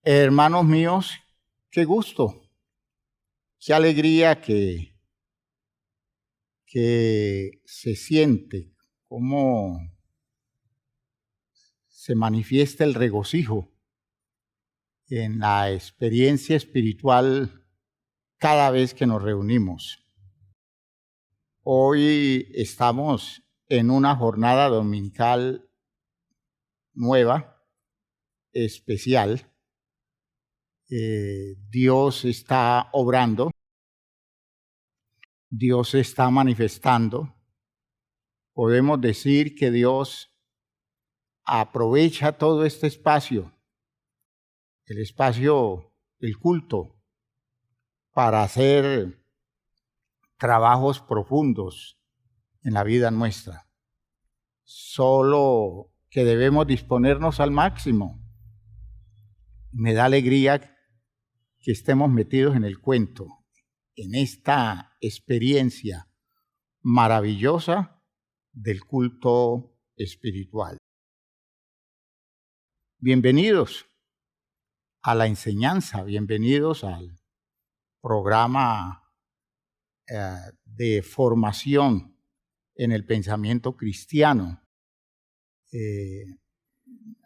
Hermanos míos, qué gusto, qué alegría que se siente, cómo se manifiesta el regocijo en la experiencia espiritual cada vez que nos reunimos. Hoy estamos en una jornada dominical nueva, especial. Dios está obrando, Dios se está manifestando. Podemos decir que Dios aprovecha todo este espacio, el espacio del culto, para hacer trabajos profundos en la vida nuestra. Solo que debemos disponernos al máximo. Me da alegría que estemos metidos en el cuento, en esta experiencia maravillosa del culto espiritual. Bienvenidos a la enseñanza, bienvenidos al programa de formación en el pensamiento cristiano.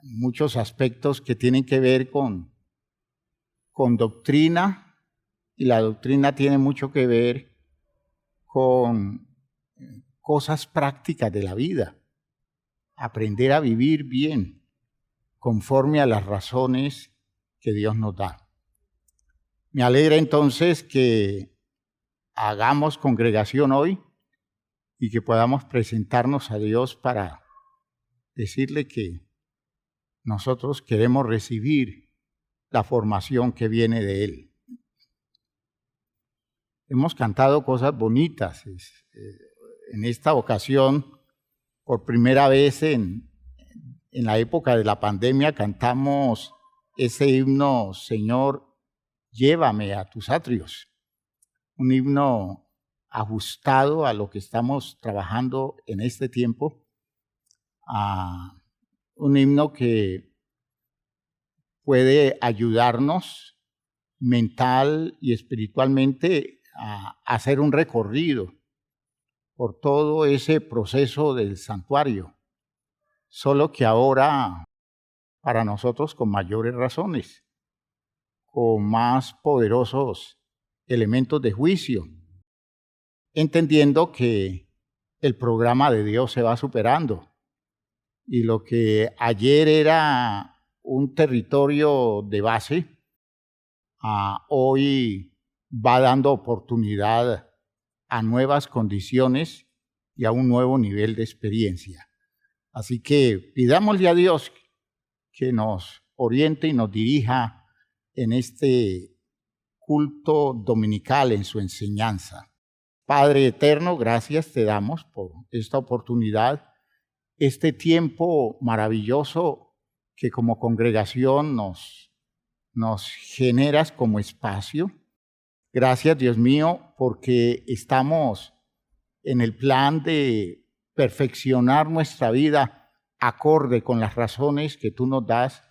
Muchos aspectos que tienen que ver con doctrina, y la doctrina tiene mucho que ver con cosas prácticas de la vida. Aprender a vivir bien, conforme a las razones que Dios nos da. Me alegra entonces que hagamos congregación hoy y que podamos presentarnos a Dios para decirle que nosotros queremos recibir la formación que viene de Él. Hemos cantado cosas bonitas. En esta ocasión, por primera vez en la época de la pandemia, cantamos ese himno, Señor, llévame a tus atrios. Un himno ajustado a lo que estamos trabajando en este tiempo. Un himno que puede ayudarnos mental y espiritualmente a hacer un recorrido por todo ese proceso del santuario, solo que ahora para nosotros con mayores razones, con más poderosos elementos de juicio, entendiendo que el programa de Dios se va superando y lo que ayer era un territorio de base, hoy va dando oportunidad a nuevas condiciones y a un nuevo nivel de experiencia. Así que pidámosle a Dios que nos oriente y nos dirija en este culto dominical, en su enseñanza. Padre eterno, gracias te damos por esta oportunidad, este tiempo maravilloso que como congregación nos generas como espacio. Gracias, Dios mío, porque estamos en el plan de perfeccionar nuestra vida acorde con las razones que tú nos das,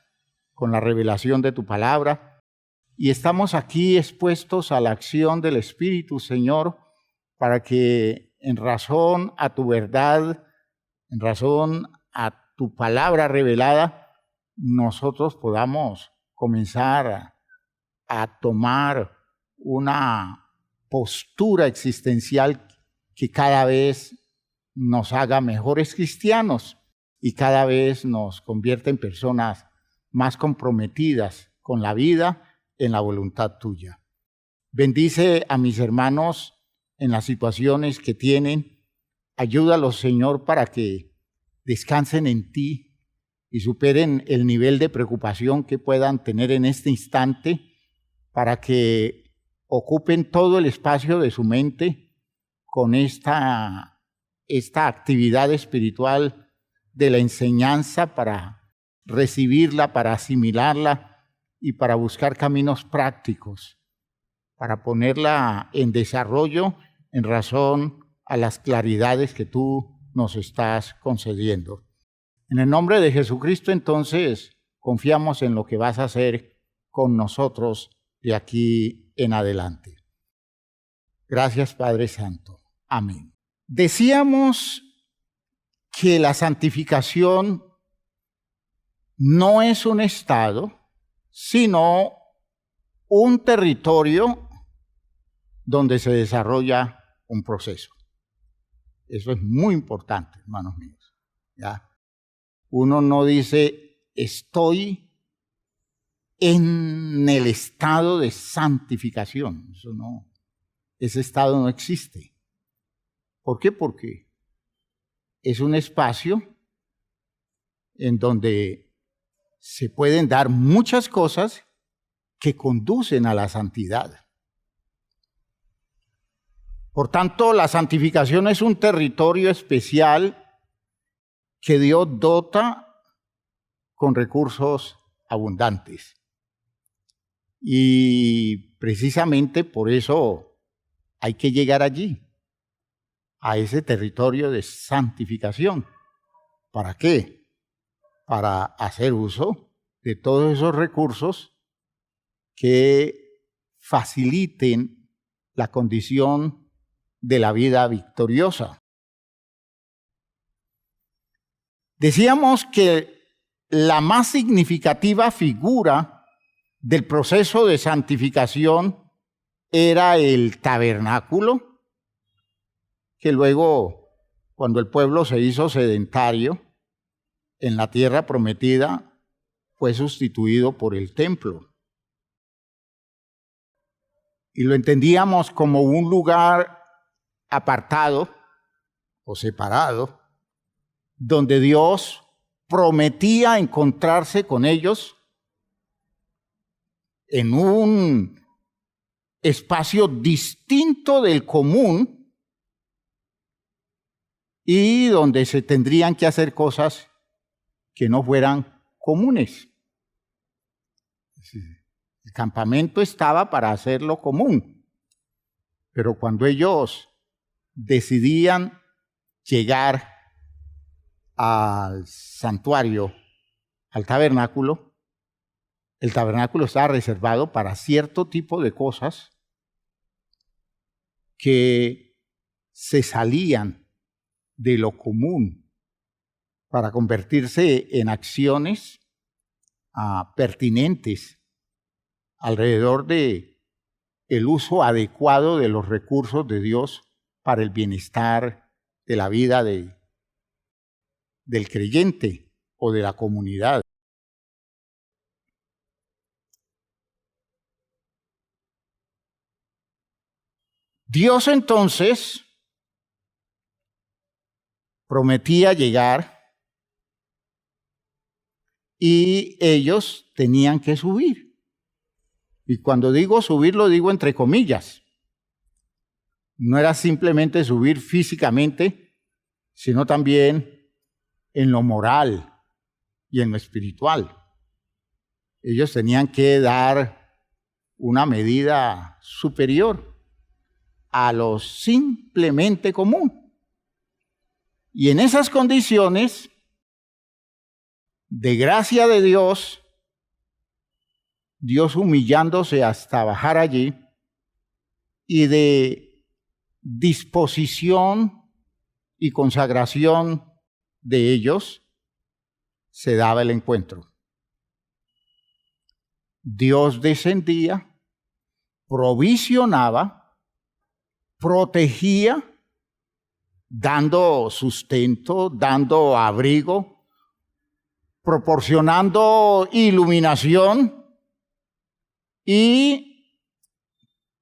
con la revelación de tu palabra. Y estamos aquí expuestos a la acción del Espíritu, Señor, para que en razón a tu verdad, en razón a tu palabra revelada, nosotros podamos comenzar a tomar una postura existencial que cada vez nos haga mejores cristianos y cada vez nos convierta en personas más comprometidas con la vida en la voluntad tuya. Bendice a mis hermanos en las situaciones que tienen. Ayúdalos, Señor, para que descansen en ti y superen el nivel de preocupación que puedan tener en este instante, para que ocupen todo el espacio de su mente con esta actividad espiritual de la enseñanza, para recibirla, para asimilarla y para buscar caminos prácticos, para ponerla en desarrollo en razón a las claridades que tú nos estás concediendo. En el nombre de Jesucristo, entonces, confiamos en lo que vas a hacer con nosotros de aquí en adelante. Gracias, Padre Santo. Amén. Decíamos que la santificación no es un estado, sino un territorio donde se desarrolla un proceso. Eso es muy importante, hermanos míos. ¿Ya? Uno no dice, estoy en el estado de santificación. Eso no, ese estado no existe. ¿Por qué? Porque es un espacio en donde se pueden dar muchas cosas que conducen a la santidad. Por tanto, la santificación es un territorio especial que Dios dota con recursos abundantes. Y precisamente por eso hay que llegar allí, a ese territorio de santificación. ¿Para qué? Para hacer uso de todos esos recursos que faciliten la condición de la vida victoriosa. Decíamos que la más significativa figura del proceso de santificación era el tabernáculo, que luego, cuando el pueblo se hizo sedentario en la tierra prometida, fue sustituido por el templo. Y lo entendíamos como un lugar apartado o separado, donde Dios prometía encontrarse con ellos en un espacio distinto del común y donde se tendrían que hacer cosas que no fueran comunes. El campamento estaba para hacerlo común, pero cuando ellos decidían llegar al santuario, al tabernáculo, el tabernáculo estaba reservado para cierto tipo de cosas que se salían de lo común para convertirse en acciones pertinentes alrededor de el uso adecuado de los recursos de Dios para el bienestar de la vida del creyente o de la comunidad. Dios entonces prometía llegar y ellos tenían que subir. Y cuando digo subir, lo digo entre comillas. No era simplemente subir físicamente, sino también en lo moral y en lo espiritual. Ellos tenían que dar una medida superior a lo simplemente común. Y en esas condiciones, de gracia de Dios, Dios humillándose hasta bajar allí, y de disposición y consagración de ellos, se daba el encuentro. Dios descendía, provisionaba, protegía, dando sustento, dando abrigo, proporcionando iluminación y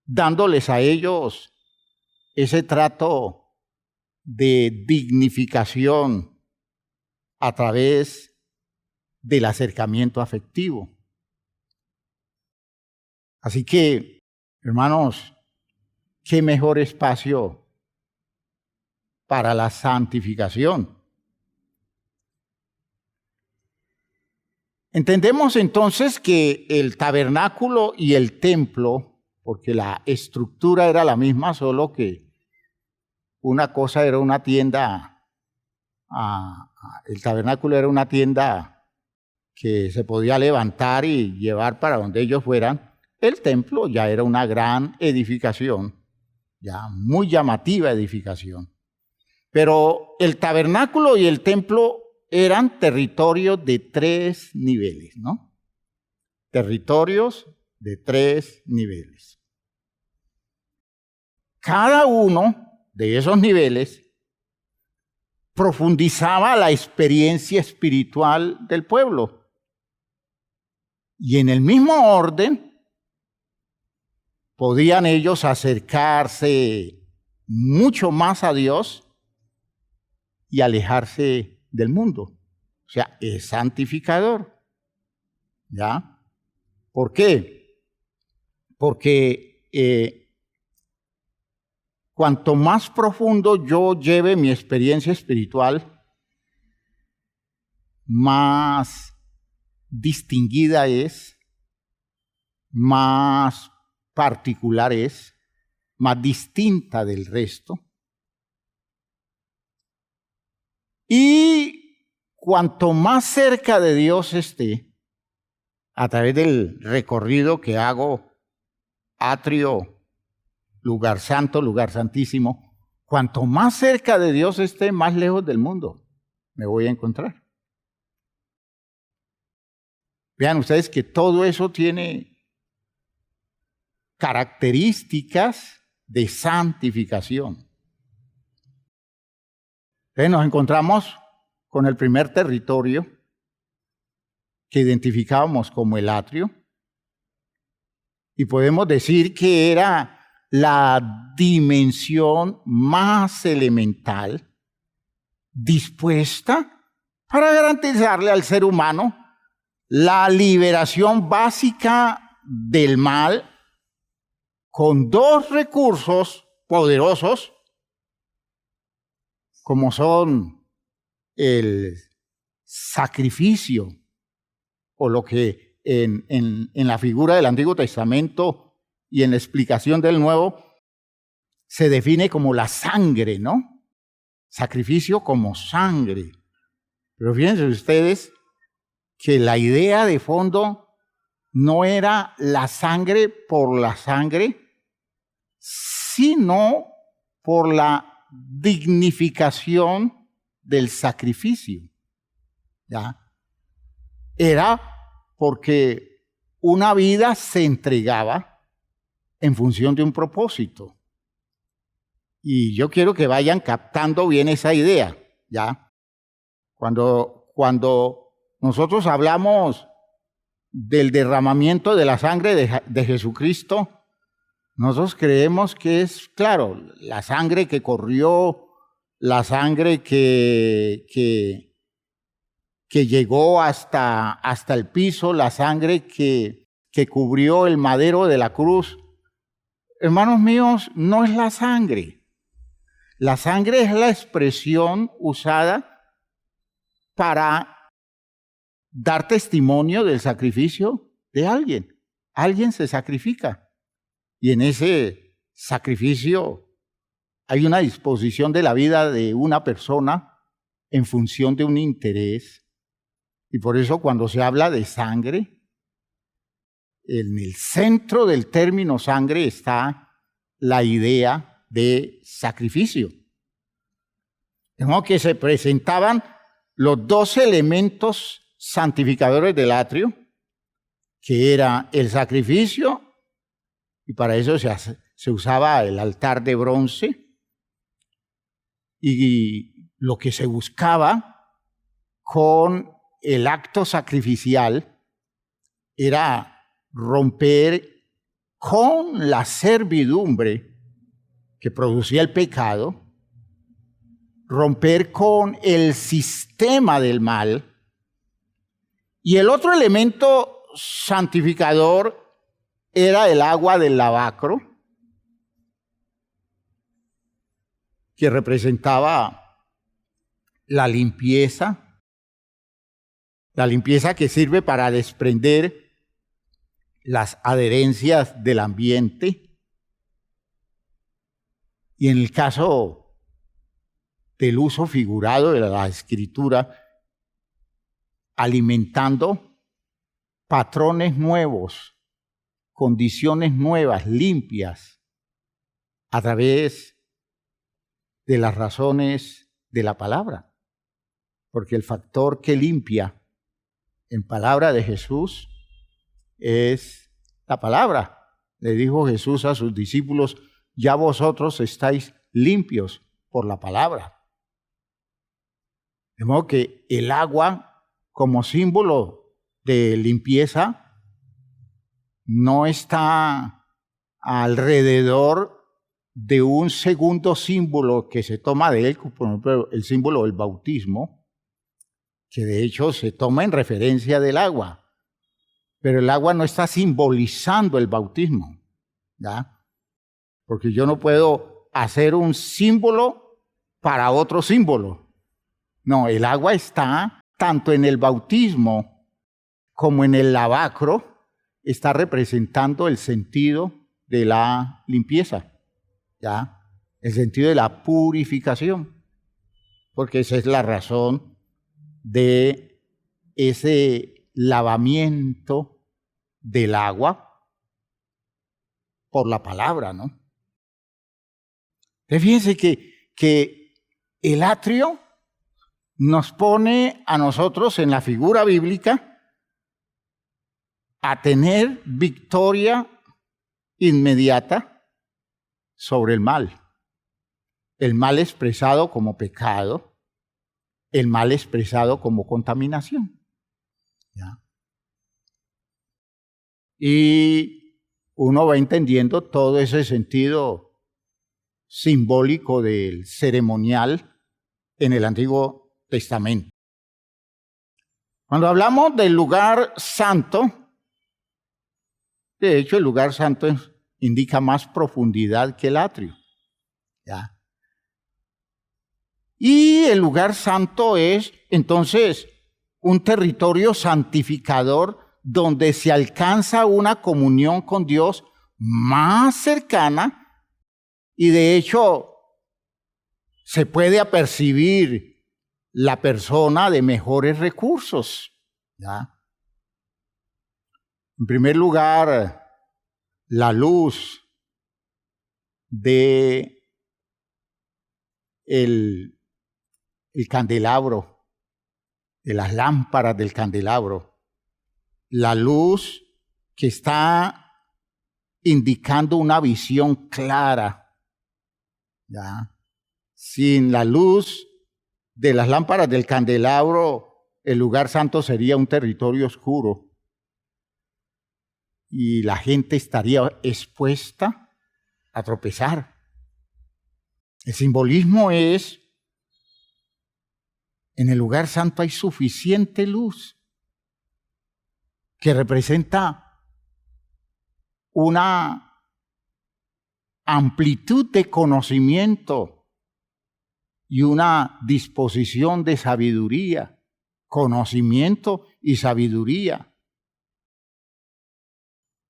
dándoles a ellos ese trato de dignificación a través del acercamiento afectivo. Así que, hermanos, qué mejor espacio para la santificación. Entendemos entonces que el tabernáculo y el templo, porque la estructura era la misma, solo que una cosa era una tienda, el tabernáculo era una tienda que se podía levantar y llevar para donde ellos fueran, el templo ya era una gran edificación, ya muy llamativa edificación. Pero el tabernáculo y el templo eran territorios de 3 niveles, ¿no? Territorios de 3 niveles. Cada uno de esos niveles profundizaba la experiencia espiritual del pueblo. Y en el mismo orden podían ellos acercarse mucho más a Dios y alejarse del mundo. O sea, es santificador. ¿Ya? ¿Por qué? Porque cuanto más profundo yo lleve mi experiencia espiritual, más distinguida es, más particular es, más distinta del resto. Y cuanto más cerca de Dios esté, a través del recorrido que hago, atrio, lugar santo, lugar santísimo, cuanto más cerca de Dios esté, más lejos del mundo me voy a encontrar. Vean ustedes que todo eso tiene características de santificación. Entonces nos encontramos con el primer territorio que identificábamos como el atrio, y podemos decir que era la dimensión más elemental dispuesta para garantizarle al ser humano la liberación básica del mal con 2 recursos poderosos como son el sacrificio, o lo que en la figura del Antiguo Testamento y en la explicación del Nuevo se define como la sangre, ¿no? Sacrificio como sangre. Pero fíjense ustedes que la idea de fondo no era la sangre por la sangre, sino por la dignificación del sacrificio. ¿Ya? Era porque una vida se entregaba en función de un propósito. Y yo quiero que vayan captando bien esa idea, ¿ya? Cuando nosotros hablamos del derramamiento de la sangre de Jesucristo, nosotros creemos que es, claro, la sangre que corrió, la sangre que llegó hasta el piso, la sangre que cubrió el madero de la cruz. Hermanos míos, no es la sangre. La sangre es la expresión usada para dar testimonio del sacrificio de alguien. Alguien se sacrifica. Y en ese sacrificio hay una disposición de la vida de una persona en función de un interés. Y por eso cuando se habla de sangre, en el centro del término sangre está la idea de sacrificio. De modo que se presentaban los 2 elementos santificadores del atrio, que era el sacrificio, y para eso se usaba el altar de bronce, y lo que se buscaba con el acto sacrificial era romper con la servidumbre que producía el pecado, romper con el sistema del mal. Y el otro elemento santificador era el agua del lavacro, que representaba la limpieza que sirve para desprender las adherencias del ambiente. Y en el caso del uso figurado de la escritura, alimentando patrones nuevos, condiciones nuevas, limpias, a través de las razones de la palabra. Porque el factor que limpia en palabra de Jesús es la palabra. Le dijo Jesús a sus discípulos: ya vosotros estáis limpios por la palabra. De modo que el agua, como símbolo de limpieza, no está alrededor de un segundo símbolo que se toma de él, por ejemplo, el símbolo del bautismo, que de hecho se toma en referencia del agua, pero el agua no está simbolizando el bautismo, ¿ya? Porque yo no puedo hacer un símbolo para otro símbolo. No, el agua está tanto en el bautismo como en el lavacro, está representando el sentido de la limpieza, ¿ya? El sentido de la purificación, porque esa es la razón de ese lavamiento del agua por la palabra, ¿no? Fíjense que el atrio nos pone a nosotros en la figura bíblica a tener victoria inmediata sobre el mal expresado como pecado, el mal expresado como contaminación, ¿ya? Y uno va entendiendo todo ese sentido simbólico del ceremonial en el Antiguo Testamento. Cuando hablamos del lugar santo, de hecho el lugar santo indica más profundidad que el atrio, ¿ya? Y el lugar santo es entonces un territorio santificador donde se alcanza una comunión con Dios más cercana, y de hecho se puede apercibir la persona de mejores recursos, ¿ya? En primer lugar, la luz de el candelabro, de las lámparas del candelabro, la luz que está indicando una visión clara, ¿ya? Sin la luz de las lámparas del candelabro, el lugar santo sería un territorio oscuro y la gente estaría expuesta a tropezar. El simbolismo es: en el lugar santo hay suficiente luz que representa una amplitud de conocimiento y una disposición de sabiduría, conocimiento y sabiduría.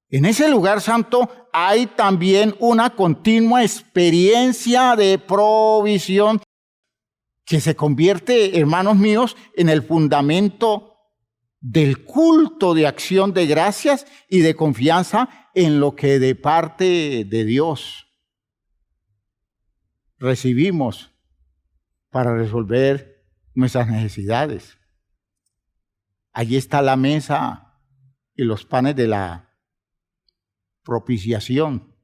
En ese lugar santo hay también una continua experiencia de provisión que se convierte, hermanos míos, en el fundamento del culto de acción de gracias y de confianza en lo que de parte de Dios recibimos para resolver nuestras necesidades. Allí está la mesa y los panes de la propiciación,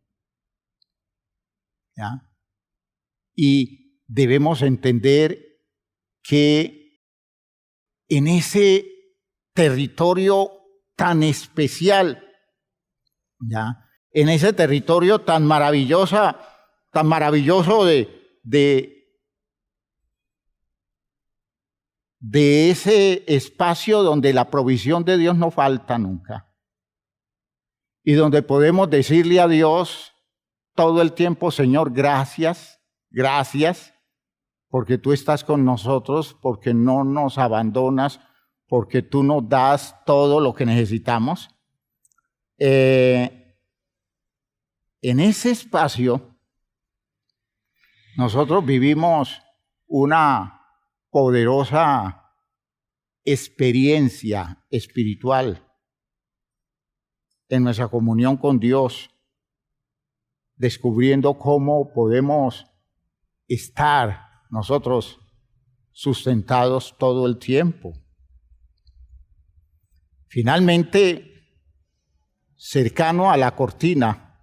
¿ya? Y debemos entender que en ese territorio tan especial, ¿ya? En ese territorio tan maravilloso de ese espacio donde la provisión de Dios no falta nunca. Y donde podemos decirle a Dios todo el tiempo: Señor, gracias, gracias, porque tú estás con nosotros, porque no nos abandonas, porque tú nos das todo lo que necesitamos. En ese espacio nosotros vivimos una poderosa experiencia espiritual en nuestra comunión con Dios, descubriendo cómo podemos estar nosotros sustentados todo el tiempo. Finalmente, cercano a la cortina,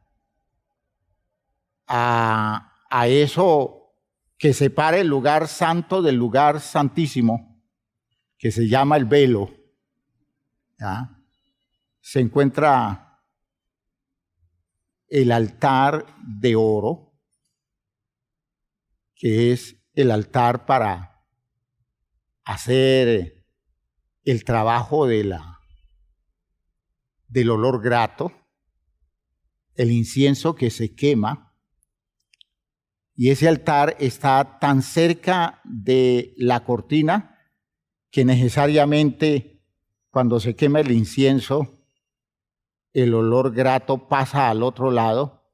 a eso que separa el lugar santo del lugar santísimo, que se llama el velo, ¿ya? Se encuentra el altar de oro, que es el altar para hacer el trabajo del olor grato, el incienso que se quema, y ese altar está tan cerca de la cortina que necesariamente cuando se quema el incienso, el olor grato pasa al otro lado,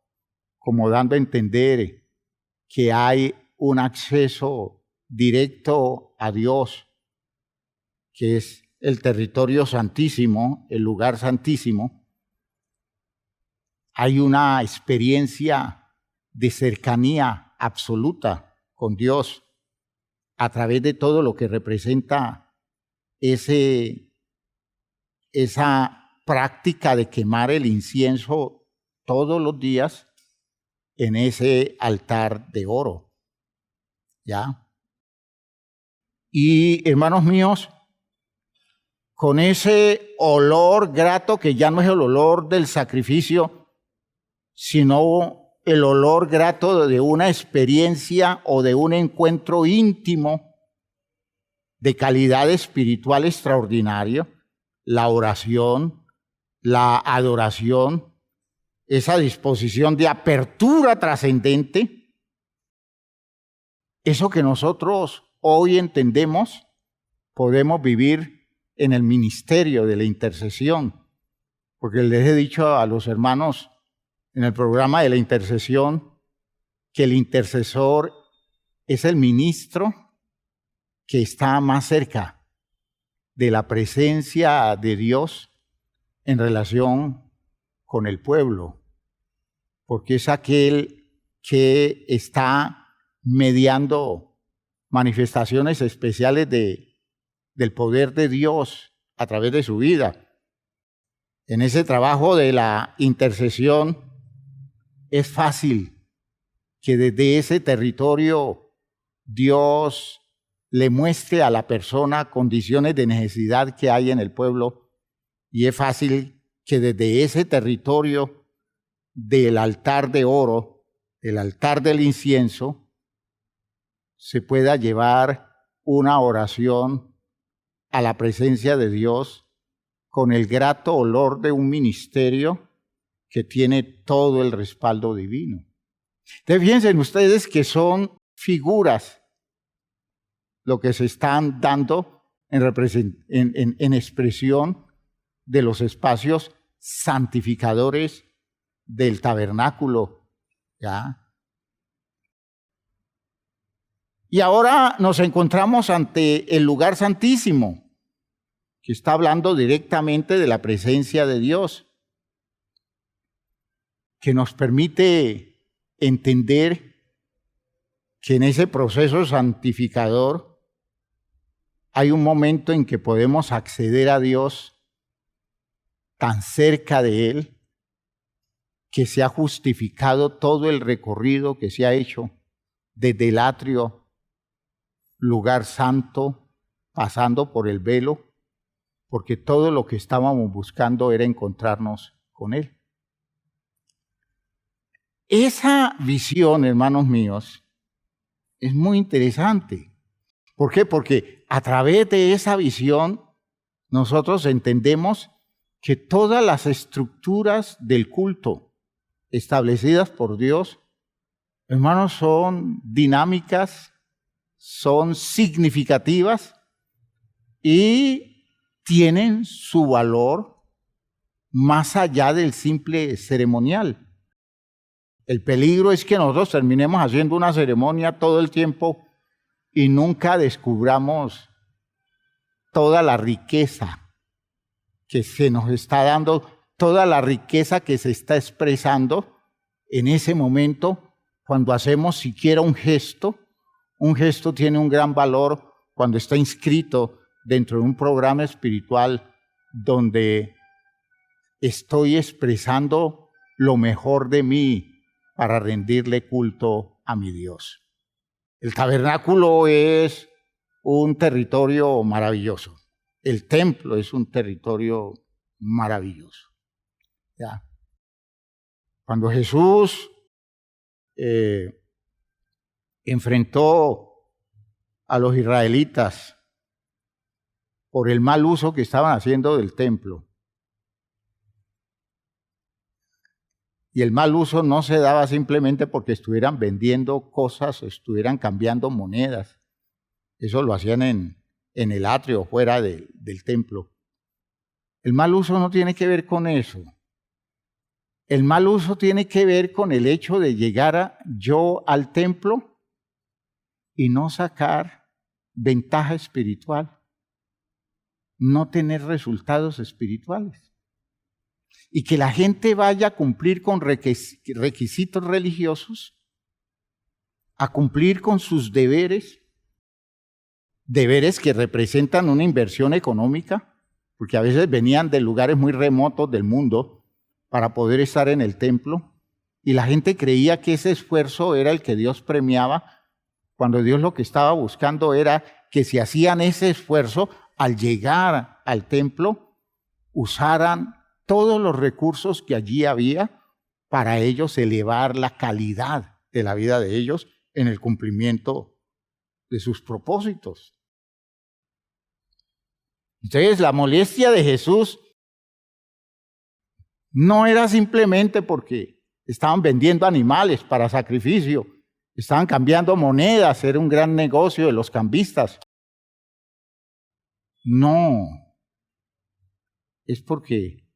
como dando a entender que hay un acceso directo a Dios, que es el territorio santísimo, el lugar santísimo. Hay una experiencia de cercanía absoluta con Dios a través de todo lo que representa esa práctica de quemar el incienso todos los días en ese altar de oro, ¿ya? Y hermanos míos, con ese olor grato que ya no es el olor del sacrificio, sino el olor grato de una experiencia o de un encuentro íntimo de calidad espiritual extraordinario, la oración, la adoración, esa disposición de apertura trascendente, eso que nosotros hoy entendemos, podemos vivir en el ministerio de la intercesión, porque les he dicho a los hermanos en el programa de la intercesión que el intercesor es el ministro que está más cerca de la presencia de Dios en relación con el pueblo, porque es aquel que está mediando manifestaciones especiales del poder de Dios a través de su vida. En ese trabajo de la intercesión es fácil que desde ese territorio Dios le muestre a la persona condiciones de necesidad que hay en el pueblo, y es fácil que desde ese territorio del altar de oro, el altar del incienso, se pueda llevar una oración a la presencia de Dios con el grato olor de un ministerio que tiene todo el respaldo divino. Entonces, fíjense ustedes que son figuras lo que se están dando en expresión de los espacios santificadores del tabernáculo, ¿ya? Y ahora nos encontramos ante el lugar santísimo, que está hablando directamente de la presencia de Dios, que nos permite entender que en ese proceso santificador hay un momento en que podemos acceder a Dios tan cerca de Él, que se ha justificado todo el recorrido que se ha hecho desde el atrio, lugar santo, pasando por el velo, porque todo lo que estábamos buscando era encontrarnos con Él. Esa visión, hermanos míos, es muy interesante. ¿Por qué? Porque a través de esa visión nosotros entendemos que todas las estructuras del culto establecidas por Dios, hermanos, son dinámicas, son significativas y tienen su valor más allá del simple ceremonial. El peligro es que nosotros terminemos haciendo una ceremonia todo el tiempo y nunca descubramos toda la riqueza que se nos está dando, toda la riqueza que se está expresando en ese momento cuando hacemos siquiera un gesto. Un gesto tiene un gran valor cuando está inscrito dentro de un programa espiritual donde estoy expresando lo mejor de mí para rendirle culto a mi Dios. El tabernáculo es un territorio maravilloso. El templo es un territorio maravilloso. ¿Ya? Cuando Jesús enfrentó a los israelitas por el mal uso que estaban haciendo del templo, y el mal uso no se daba simplemente porque estuvieran vendiendo cosas, estuvieran cambiando monedas. Eso lo hacían en el atrio, fuera del templo. El mal uso no tiene que ver con eso. El mal uso tiene que ver con el hecho de llegar yo al templo y no sacar ventaja espiritual, no tener resultados espirituales. Y que la gente vaya a cumplir con requisitos religiosos, a cumplir con sus deberes que representan una inversión económica, porque a veces venían de lugares muy remotos del mundo para poder estar en el templo, y la gente creía que ese esfuerzo era el que Dios premiaba, cuando Dios lo que estaba buscando era que si hacían ese esfuerzo, al llegar al templo, usaran todos los recursos que allí había para ellos elevar la calidad de la vida de ellos en el cumplimiento de sus propósitos. Entonces, la molestia de Jesús no era simplemente porque estaban vendiendo animales para sacrificio, estaban cambiando monedas, era un gran negocio de los cambistas. No, es porque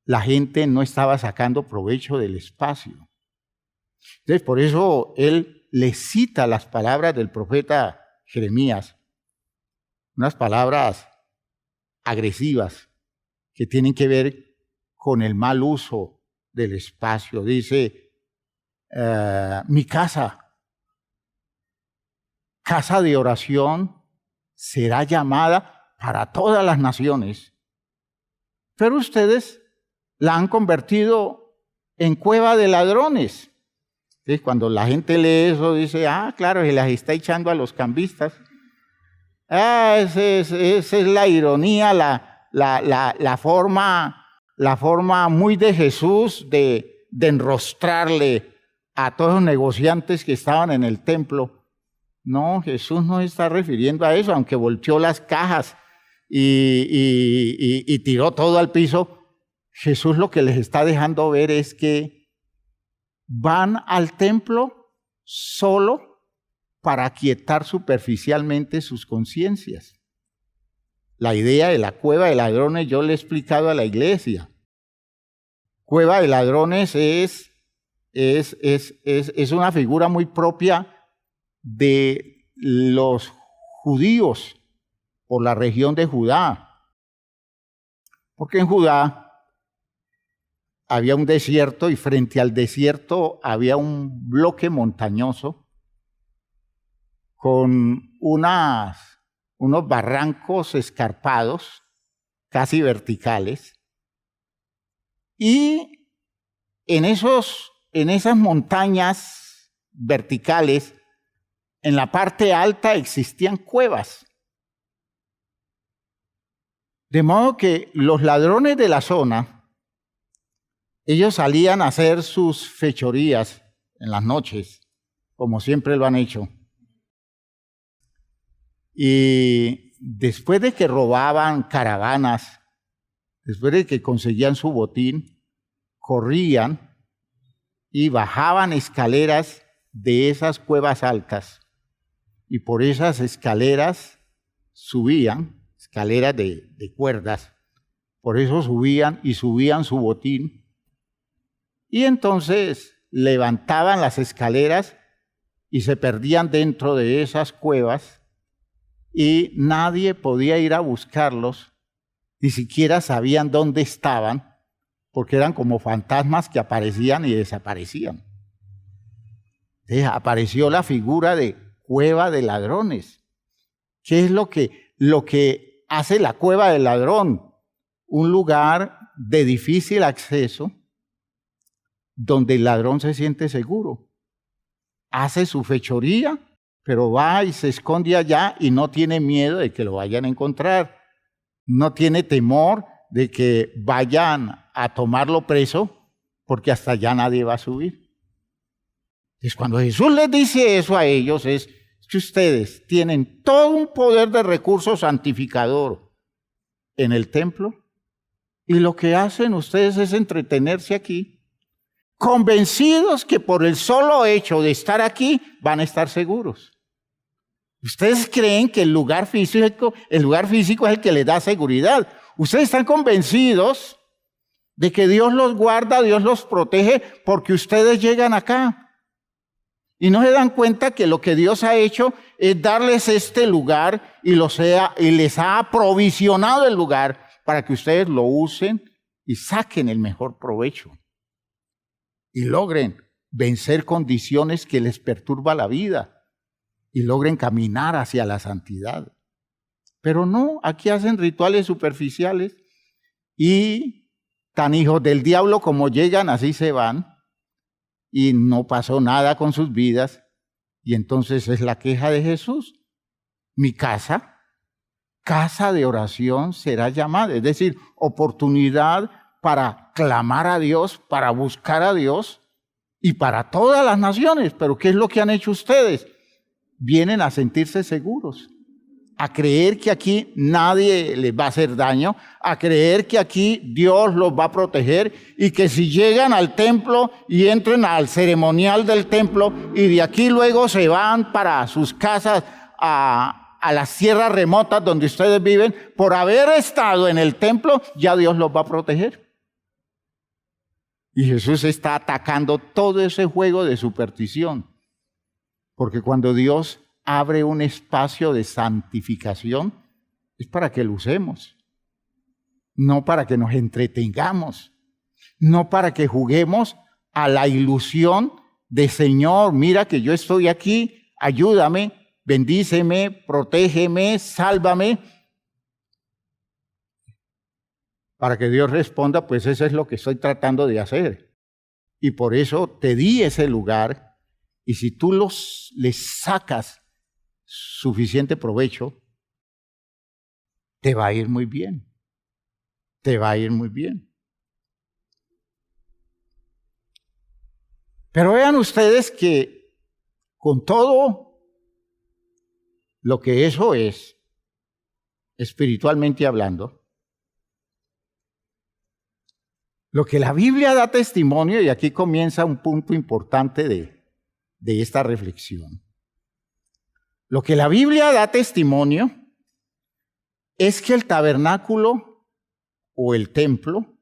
la gente no estaba sacando provecho del espacio. Entonces, por eso él le cita las palabras del profeta Jeremías, unas palabras agresivas que tienen que ver con el mal uso del espacio. Dice, mi casa de oración, será llamada para todas las naciones, pero ustedes la han convertido en cueva de ladrones. ¿Sí? Cuando la gente lee eso, dice, claro, se las está echando a los cambistas. Esa es la ironía, la forma muy de Jesús de enrostrarle a todos los negociantes que estaban en el templo. No, Jesús no se está refiriendo a eso, aunque volteó las cajas y tiró todo al piso. Jesús lo que les está dejando ver es que van al templo solo para aquietar superficialmente sus conciencias. La idea de la cueva de ladrones yo le he explicado a la iglesia. Cueva de ladrones es una figura muy propia de los judíos por la región de Judá. Porque en Judá había un desierto y frente al desierto había un bloque montañoso con unos barrancos escarpados, casi verticales, y en esas montañas verticales, en la parte alta existían cuevas. De modo que los ladrones de la zona, ellos salían a hacer sus fechorías en las noches, como siempre lo han hecho. Y después de que robaban caravanas, después de que conseguían su botín, corrían y bajaban escaleras de esas cuevas altas. Y por esas escaleras subían, escaleras de cuerdas, por eso subían su botín. Y entonces levantaban las escaleras y se perdían dentro de esas cuevas y nadie podía ir a buscarlos, ni siquiera sabían dónde estaban, porque eran como fantasmas que aparecían y desaparecían. Entonces apareció la figura de cueva de ladrones. ¿Qué es lo que hace la cueva del ladrón? Un lugar de difícil acceso donde el ladrón se siente seguro. Hace su fechoría, pero va y se esconde allá y no tiene miedo de que lo vayan a encontrar. No tiene temor de que vayan a tomarlo preso, porque hasta allá nadie va a subir. Entonces, cuando Jesús les dice eso a ellos, es que ustedes tienen todo un poder de recurso santificador en el templo, y lo que hacen ustedes es entretenerse aquí, convencidos que por el solo hecho de estar aquí van a estar seguros. Ustedes creen que el lugar físico es el que les da seguridad. Ustedes están convencidos de que Dios los guarda, Dios los protege, porque ustedes llegan acá. Y no se dan cuenta que lo que Dios ha hecho es darles este lugar y les ha aprovisionado el lugar para que ustedes lo usen y saquen el mejor provecho. Y logren vencer condiciones que les perturban la vida y logren caminar hacia la santidad. Pero no, aquí hacen rituales superficiales y tan hijos del diablo como llegan, así se van. Y no pasó nada con sus vidas. Y entonces es la queja de Jesús. Mi casa de oración será llamada. Es decir, oportunidad para clamar a Dios, para buscar a Dios y para todas las naciones. Pero ¿qué es lo que han hecho ustedes? Vienen a sentirse seguros, a creer que aquí nadie les va a hacer daño, a creer que aquí Dios los va a proteger y que si llegan al templo y entran al ceremonial del templo y de aquí luego se van para sus casas a las tierras remotas donde ustedes viven, por haber estado en el templo, ya Dios los va a proteger. Y Jesús está atacando todo ese juego de superstición, porque cuando Dios abre un espacio de santificación, es para que lo usemos, no para que nos entretengamos, no para que juguemos a la ilusión de Señor, mira que yo estoy aquí, ayúdame, bendíceme, protégeme, sálvame. Para que Dios responda, pues eso es lo que estoy tratando de hacer. Y por eso te di ese lugar, y si tú les sacas suficiente provecho, te va a ir muy bien. Te va a ir muy bien. Pero vean ustedes que con todo lo que eso es, espiritualmente hablando, lo que la Biblia da testimonio, y aquí comienza un punto importante de esta reflexión. Lo que la Biblia da testimonio es que el tabernáculo o el templo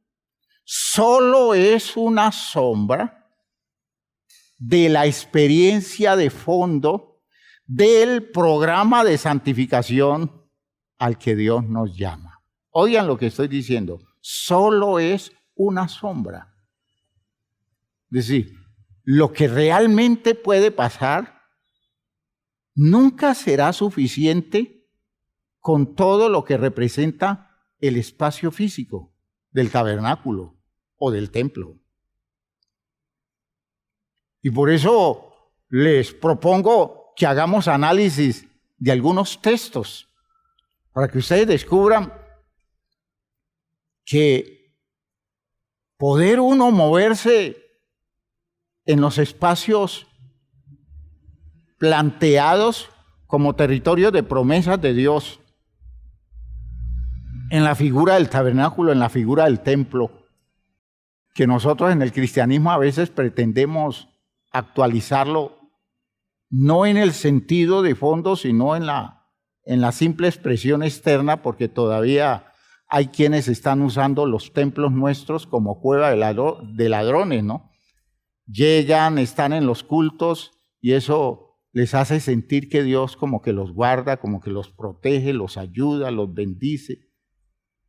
solo es una sombra de la experiencia de fondo del programa de santificación al que Dios nos llama. Oigan lo que estoy diciendo, solo es una sombra. Es decir, lo que realmente puede pasar nunca será suficiente con todo lo que representa el espacio físico del tabernáculo o del templo. Y por eso les propongo que hagamos análisis de algunos textos para que ustedes descubran que poder uno moverse en los espacios planteados como territorio de promesas de Dios, en la figura del tabernáculo, en la figura del templo, que nosotros en el cristianismo a veces pretendemos actualizarlo, no en el sentido de fondo, sino en la simple expresión externa, porque todavía hay quienes están usando los templos nuestros como cueva de ladrones, ¿no? Llegan, están en los cultos y eso les hace sentir que Dios como que los guarda, como que los protege, los ayuda, los bendice,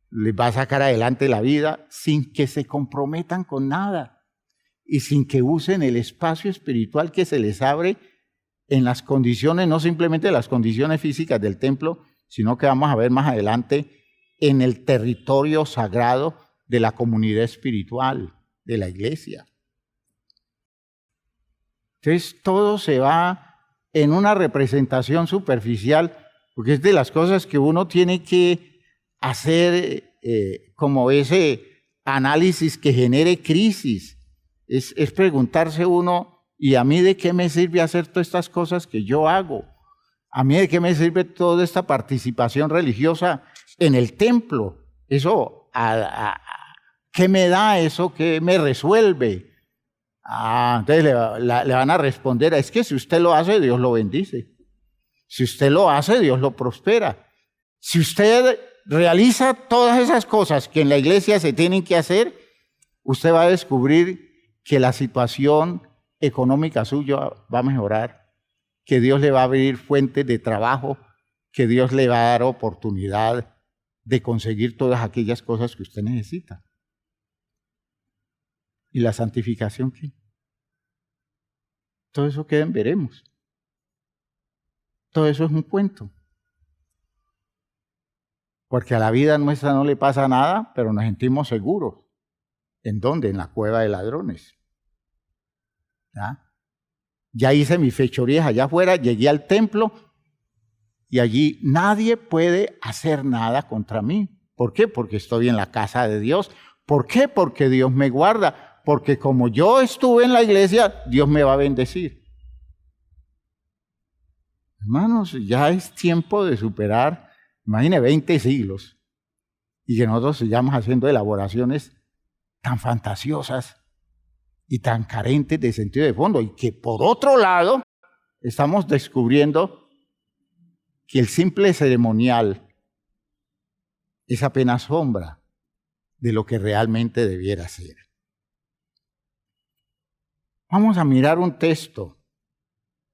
les va a sacar adelante la vida sin que se comprometan con nada y sin que usen el espacio espiritual que se les abre en las condiciones, no simplemente las condiciones físicas del templo, sino que vamos a ver más adelante en el territorio sagrado de la comunidad espiritual, de la iglesia. Entonces todo se va en una representación superficial, porque es de las cosas que uno tiene que hacer como ese análisis que genere crisis. Es preguntarse uno, ¿y a mí de qué me sirve hacer todas estas cosas que yo hago? ¿A mí de qué me sirve toda esta participación religiosa en el templo? Eso, ¿qué me da eso? ¿Qué me resuelve? Entonces le van a responder, es que si usted lo hace, Dios lo bendice. Si usted lo hace, Dios lo prospera. Si usted realiza todas esas cosas que en la iglesia se tienen que hacer, usted va a descubrir que la situación económica suya va a mejorar, que Dios le va a abrir fuentes de trabajo, que Dios le va a dar oportunidad de conseguir todas aquellas cosas que usted necesita. ¿Y la santificación qué? Todo eso queda en veremos. Todo eso es un cuento. Porque a la vida nuestra no le pasa nada, pero nos sentimos seguros. ¿En dónde? En la cueva de ladrones. Ya hice mis fechorías allá afuera, llegué al templo y allí nadie puede hacer nada contra mí. ¿Por qué? Porque estoy en la casa de Dios. ¿Por qué? Porque Dios me guarda. Porque como yo estuve en la iglesia, Dios me va a bendecir. Hermanos, ya es tiempo de superar, imagínense, 20 siglos y que nosotros sigamos haciendo elaboraciones tan fantasiosas y tan carentes de sentido de fondo, y que por otro lado estamos descubriendo que el simple ceremonial es apenas sombra de lo que realmente debiera ser. Vamos a mirar un texto.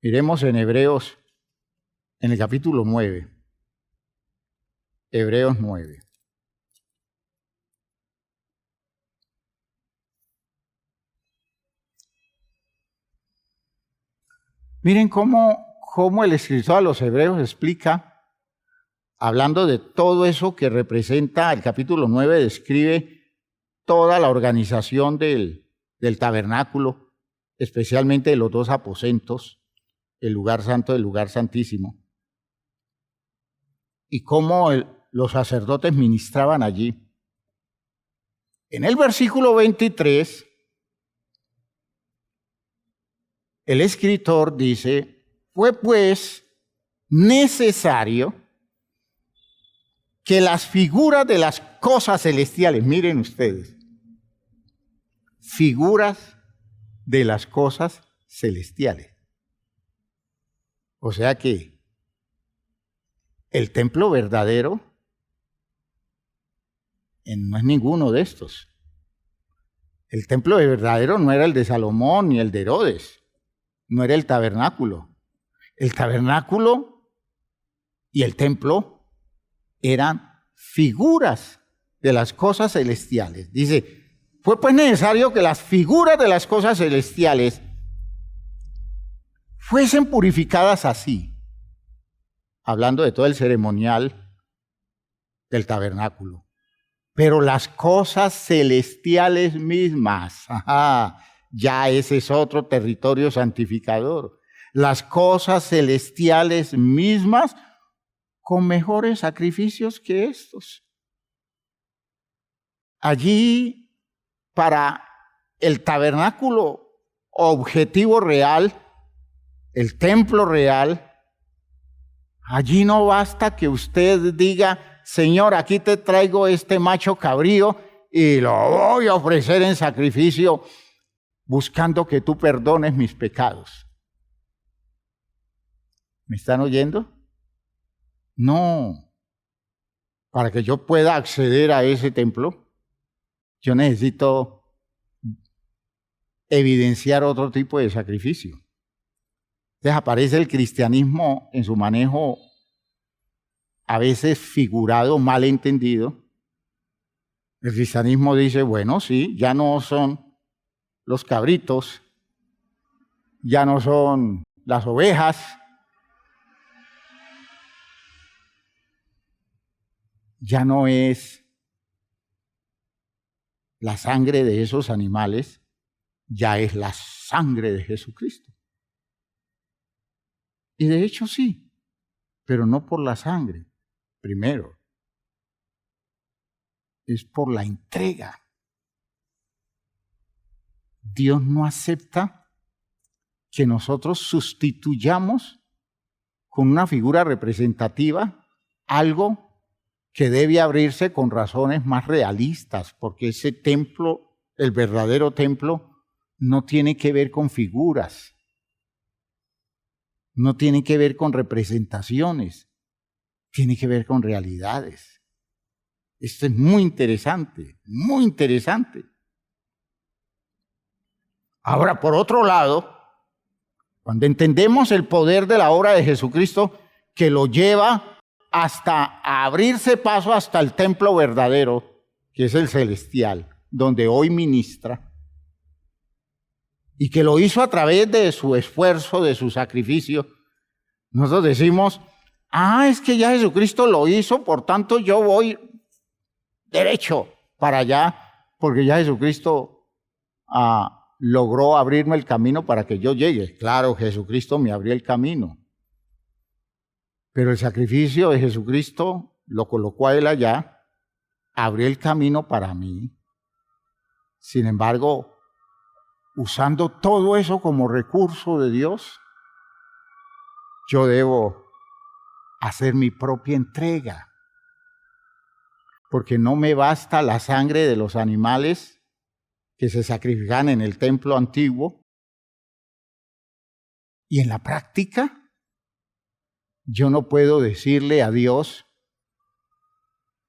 Miremos en Hebreos, en el capítulo 9. Hebreos 9. Miren cómo el escritor a los Hebreos explica, hablando de todo eso que representa, el capítulo 9 describe toda la organización del tabernáculo, especialmente de los dos aposentos, el lugar santo y el lugar santísimo, y cómo los sacerdotes ministraban allí. En el versículo 23, el escritor dice, fue pues necesario que las figuras de las cosas celestiales, miren ustedes, figuras de las cosas celestiales. O sea que el templo verdadero no es ninguno de estos. El templo verdadero no era el de Salomón ni el de Herodes, no era el tabernáculo. El tabernáculo y el templo eran figuras de las cosas celestiales. Dice, fue pues necesario que las figuras de las cosas celestiales fuesen purificadas así, hablando de todo el ceremonial del tabernáculo. Pero las cosas celestiales mismas, ya ese es otro territorio santificador. Las cosas celestiales mismas con mejores sacrificios que estos. Allí, para el tabernáculo objetivo real, el templo real, allí no basta que usted diga, Señor, aquí te traigo este macho cabrío y lo voy a ofrecer en sacrificio buscando que tú perdones mis pecados. ¿Me están oyendo? No. Para que yo pueda acceder a ese templo, yo necesito evidenciar otro tipo de sacrificio. Entonces aparece el cristianismo en su manejo a veces figurado, mal entendido. El cristianismo dice, bueno, sí, ya no son los cabritos, ya no son las ovejas, ya no es la sangre de esos animales, ya es la sangre de Jesucristo. Y de hecho sí, pero no por la sangre, primero. Es por la entrega. Dios no acepta que nosotros sustituyamos con una figura representativa algo que debe abrirse con razones más realistas, porque ese templo, el verdadero templo, no tiene que ver con figuras, no tiene que ver con representaciones, tiene que ver con realidades. Esto es muy interesante, muy interesante. Ahora, por otro lado, cuando entendemos el poder de la obra de Jesucristo que lo lleva hasta abrirse paso hasta el templo verdadero, que es el celestial, donde hoy ministra, y que lo hizo a través de su esfuerzo, de su sacrificio, nosotros decimos, es que ya Jesucristo lo hizo, por tanto yo voy derecho para allá, porque ya Jesucristo logró abrirme el camino para que yo llegue. Claro, Jesucristo me abrió el camino. Pero el sacrificio de Jesucristo lo colocó a él allá, abrió el camino para mí. Sin embargo, usando todo eso como recurso de Dios, yo debo hacer mi propia entrega. Porque no me basta la sangre de los animales que se sacrifican en el templo antiguo. Y en la práctica, yo no puedo decirle a Dios,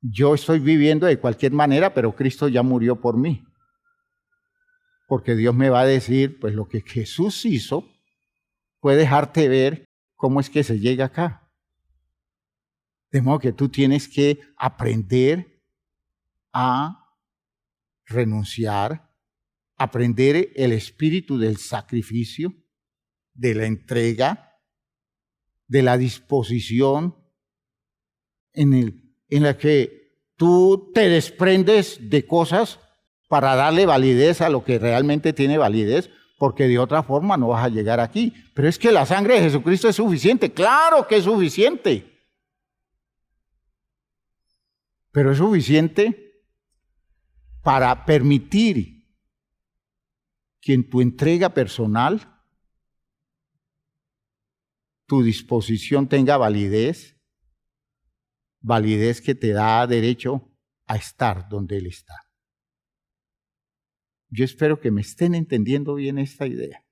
yo estoy viviendo de cualquier manera, pero Cristo ya murió por mí. Porque Dios me va a decir, pues lo que Jesús hizo puede dejarte ver cómo es que se llega acá. De modo que tú tienes que aprender a renunciar, aprender el espíritu del sacrificio, de la entrega, de la disposición en la que tú te desprendes de cosas para darle validez a lo que realmente tiene validez, porque de otra forma no vas a llegar aquí. Pero es que la sangre de Jesucristo es suficiente. ¡Claro que es suficiente! Pero es suficiente para permitir que en tu entrega personal tu disposición tenga validez que te da derecho a estar donde Él está. Yo espero que me estén entendiendo bien esta idea.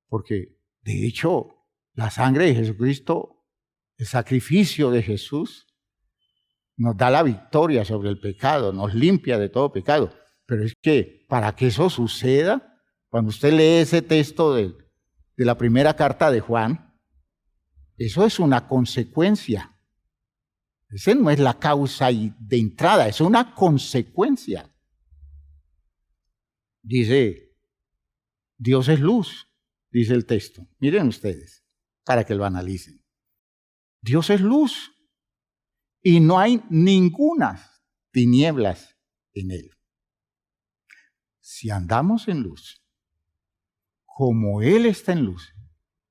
Porque, de hecho, la sangre de Jesucristo, el sacrificio de Jesús, nos da la victoria sobre el pecado, nos limpia de todo pecado. Pero es que para que eso suceda, cuando usted lee ese texto de la primera carta de Juan, eso es una consecuencia. Esa no es la causa de entrada, es una consecuencia. Dice, Dios es luz, dice el texto. Miren ustedes, para que lo analicen. Dios es luz y no hay ninguna tinieblas en Él. Si andamos en luz, como Él está en luz,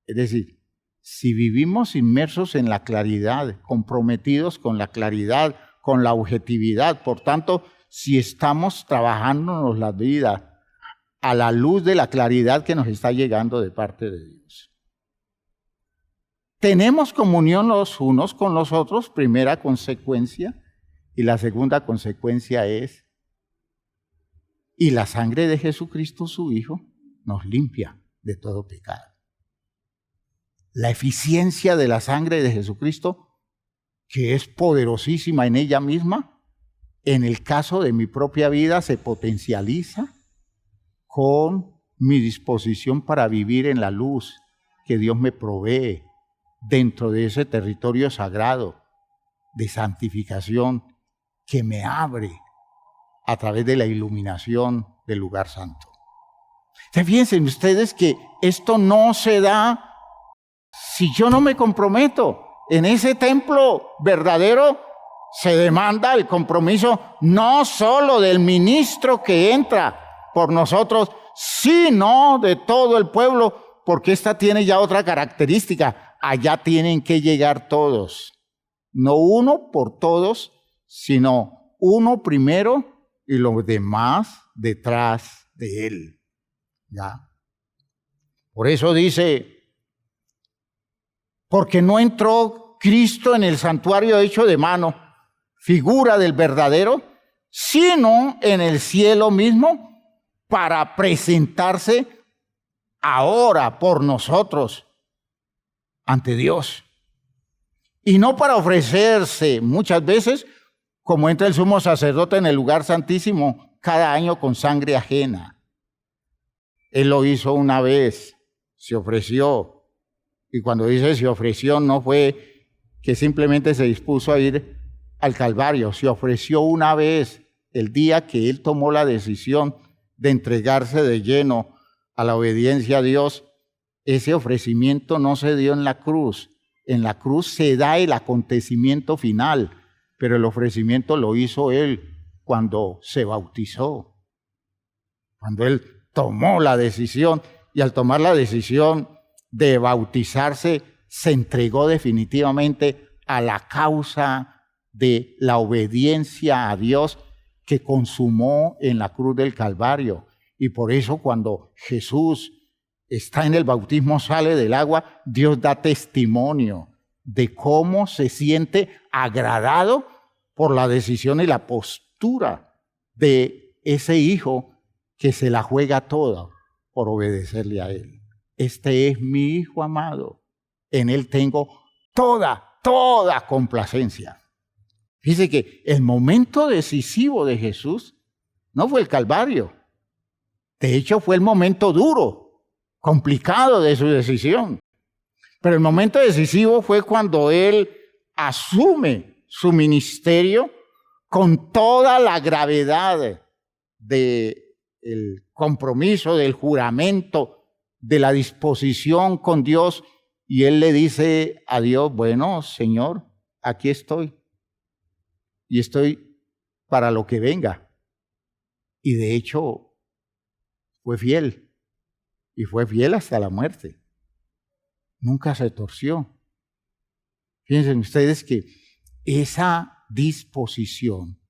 es decir, si vivimos inmersos en la claridad, comprometidos con la claridad, con la objetividad, por tanto, si estamos trabajándonos la vida a la luz de la claridad que nos está llegando de parte de Dios. Tenemos comunión los unos con los otros, primera consecuencia, y la segunda consecuencia es, y la sangre de Jesucristo, su Hijo, nos limpia de todo pecado. La eficiencia de la sangre de Jesucristo, que es poderosísima en ella misma, en el caso de mi propia vida se potencializa con mi disposición para vivir en la luz que Dios me provee dentro de ese territorio sagrado de santificación que me abre a través de la iluminación del lugar santo. Fíjense ustedes que esto no se da si yo no me comprometo. En ese templo verdadero se demanda el compromiso no solo del ministro que entra por nosotros, sino de todo el pueblo, porque esta tiene ya otra característica. Allá tienen que llegar todos. No uno por todos, sino uno primero y los demás detrás de él. ¿Ya? Por eso dice, porque no entró Cristo en el santuario hecho de mano, figura del verdadero, sino en el cielo mismo, para presentarse ahora por nosotros ante Dios. Y no para ofrecerse muchas veces, como entra el sumo sacerdote en el lugar santísimo cada año con sangre ajena. Él lo hizo una vez, se ofreció. Y cuando dice se ofreció, no fue que simplemente se dispuso a ir al Calvario. Se ofreció una vez el día que él tomó la decisión de entregarse de lleno a la obediencia a Dios. Ese ofrecimiento no se dio en la cruz. En la cruz se da el acontecimiento final, pero el ofrecimiento lo hizo él cuando se bautizó. Cuando él tomó la decisión, y al tomar la decisión de bautizarse, se entregó definitivamente a la causa de la obediencia a Dios que consumó en la cruz del Calvario. Y por eso cuando Jesús está en el bautismo, sale del agua, Dios da testimonio de cómo se siente agradado por la decisión y la postura de ese hijo que se la juega toda por obedecerle a él. Este es mi hijo amado, en él tengo toda complacencia. Fíjese que el momento decisivo de Jesús no fue el Calvario. De hecho, fue el momento duro, complicado de su decisión. Pero el momento decisivo fue cuando él asume su ministerio con toda la gravedad del compromiso, del juramento, de la disposición con Dios. Y él le dice a Dios, bueno, Señor, aquí estoy. Y estoy para lo que venga. Y de hecho, fue fiel. Y fue fiel hasta la muerte. Nunca se torció. Fíjense ustedes que esa disposición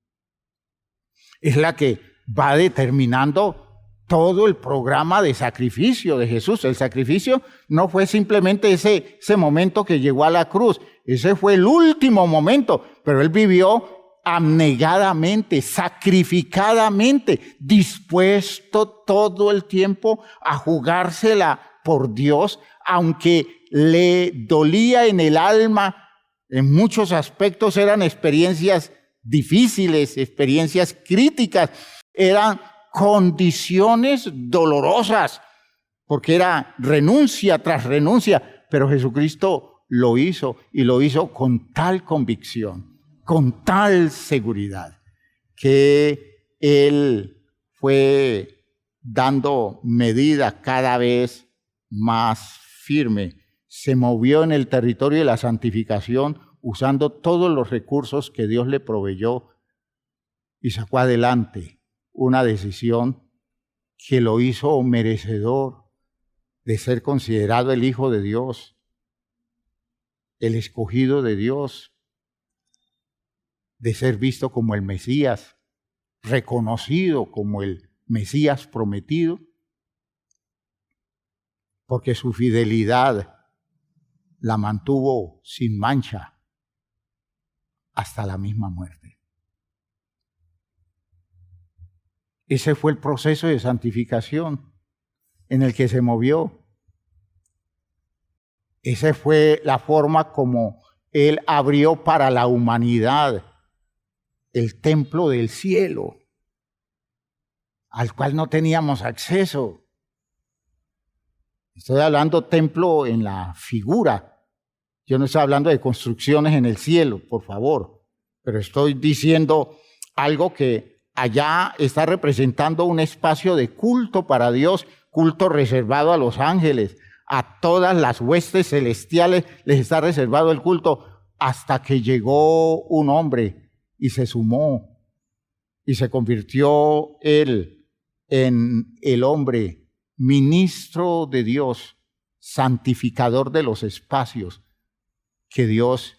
es la que va determinando todo el programa de sacrificio de Jesús. El sacrificio no fue simplemente ese momento que llegó a la cruz. Ese fue el último momento, pero él vivió abnegadamente, sacrificadamente, dispuesto todo el tiempo a jugársela por Dios, aunque le dolía en el alma. En muchos aspectos eran experiencias difíciles, experiencias críticas, eran condiciones dolorosas, porque era renuncia tras renuncia, pero Jesucristo lo hizo, y lo hizo con tal convicción, con tal seguridad, que él fue dando medida cada vez más firme. Se movió en el territorio de la santificación usando todos los recursos que Dios le proveyó y sacó adelante una decisión que lo hizo merecedor de ser considerado el Hijo de Dios, el escogido de Dios, de ser visto como el Mesías, reconocido como el Mesías prometido, porque su fidelidad la mantuvo sin mancha hasta la misma muerte. Ese fue el proceso de santificación en el que se movió. Esa fue la forma como él abrió para la humanidad el templo del cielo, al cual no teníamos acceso. Estoy hablando templo en la figura. Yo no estoy hablando de construcciones en el cielo, por favor. Pero estoy diciendo algo que allá está representando un espacio de culto para Dios, culto reservado a los ángeles, a todas las huestes celestiales les está reservado el culto, hasta que llegó un hombre y se sumó y se convirtió él en el hombre, ministro de Dios, santificador de los espacios que Dios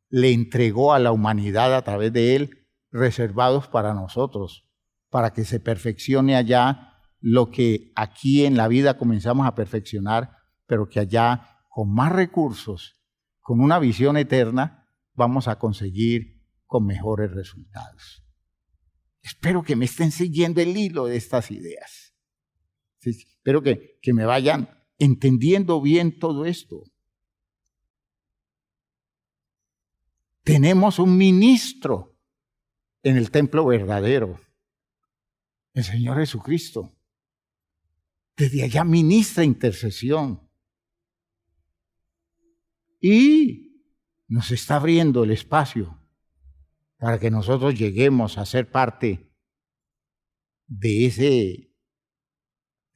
le entregó a la humanidad a través de él, reservados para nosotros, para que se perfeccione allá lo que aquí en la vida comenzamos a perfeccionar, pero que allá con más recursos, con una visión eterna, vamos a conseguir con mejores resultados. Espero que me estén siguiendo el hilo de estas ideas. Sí, espero que me vayan entendiendo bien todo esto. Tenemos un ministro en el templo verdadero, el Señor Jesucristo. Desde allá ministra intercesión. Y nos está abriendo el espacio para que nosotros lleguemos a ser parte de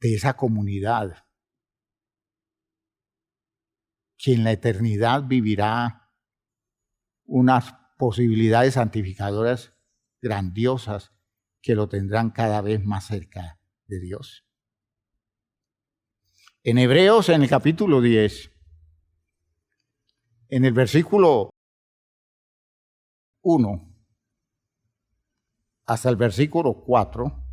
esa comunidad que en la eternidad vivirá unas posibilidades santificadoras grandiosas que lo tendrán cada vez más cerca de Dios. En Hebreos, en el capítulo 10, en el versículo 1 hasta el versículo 4,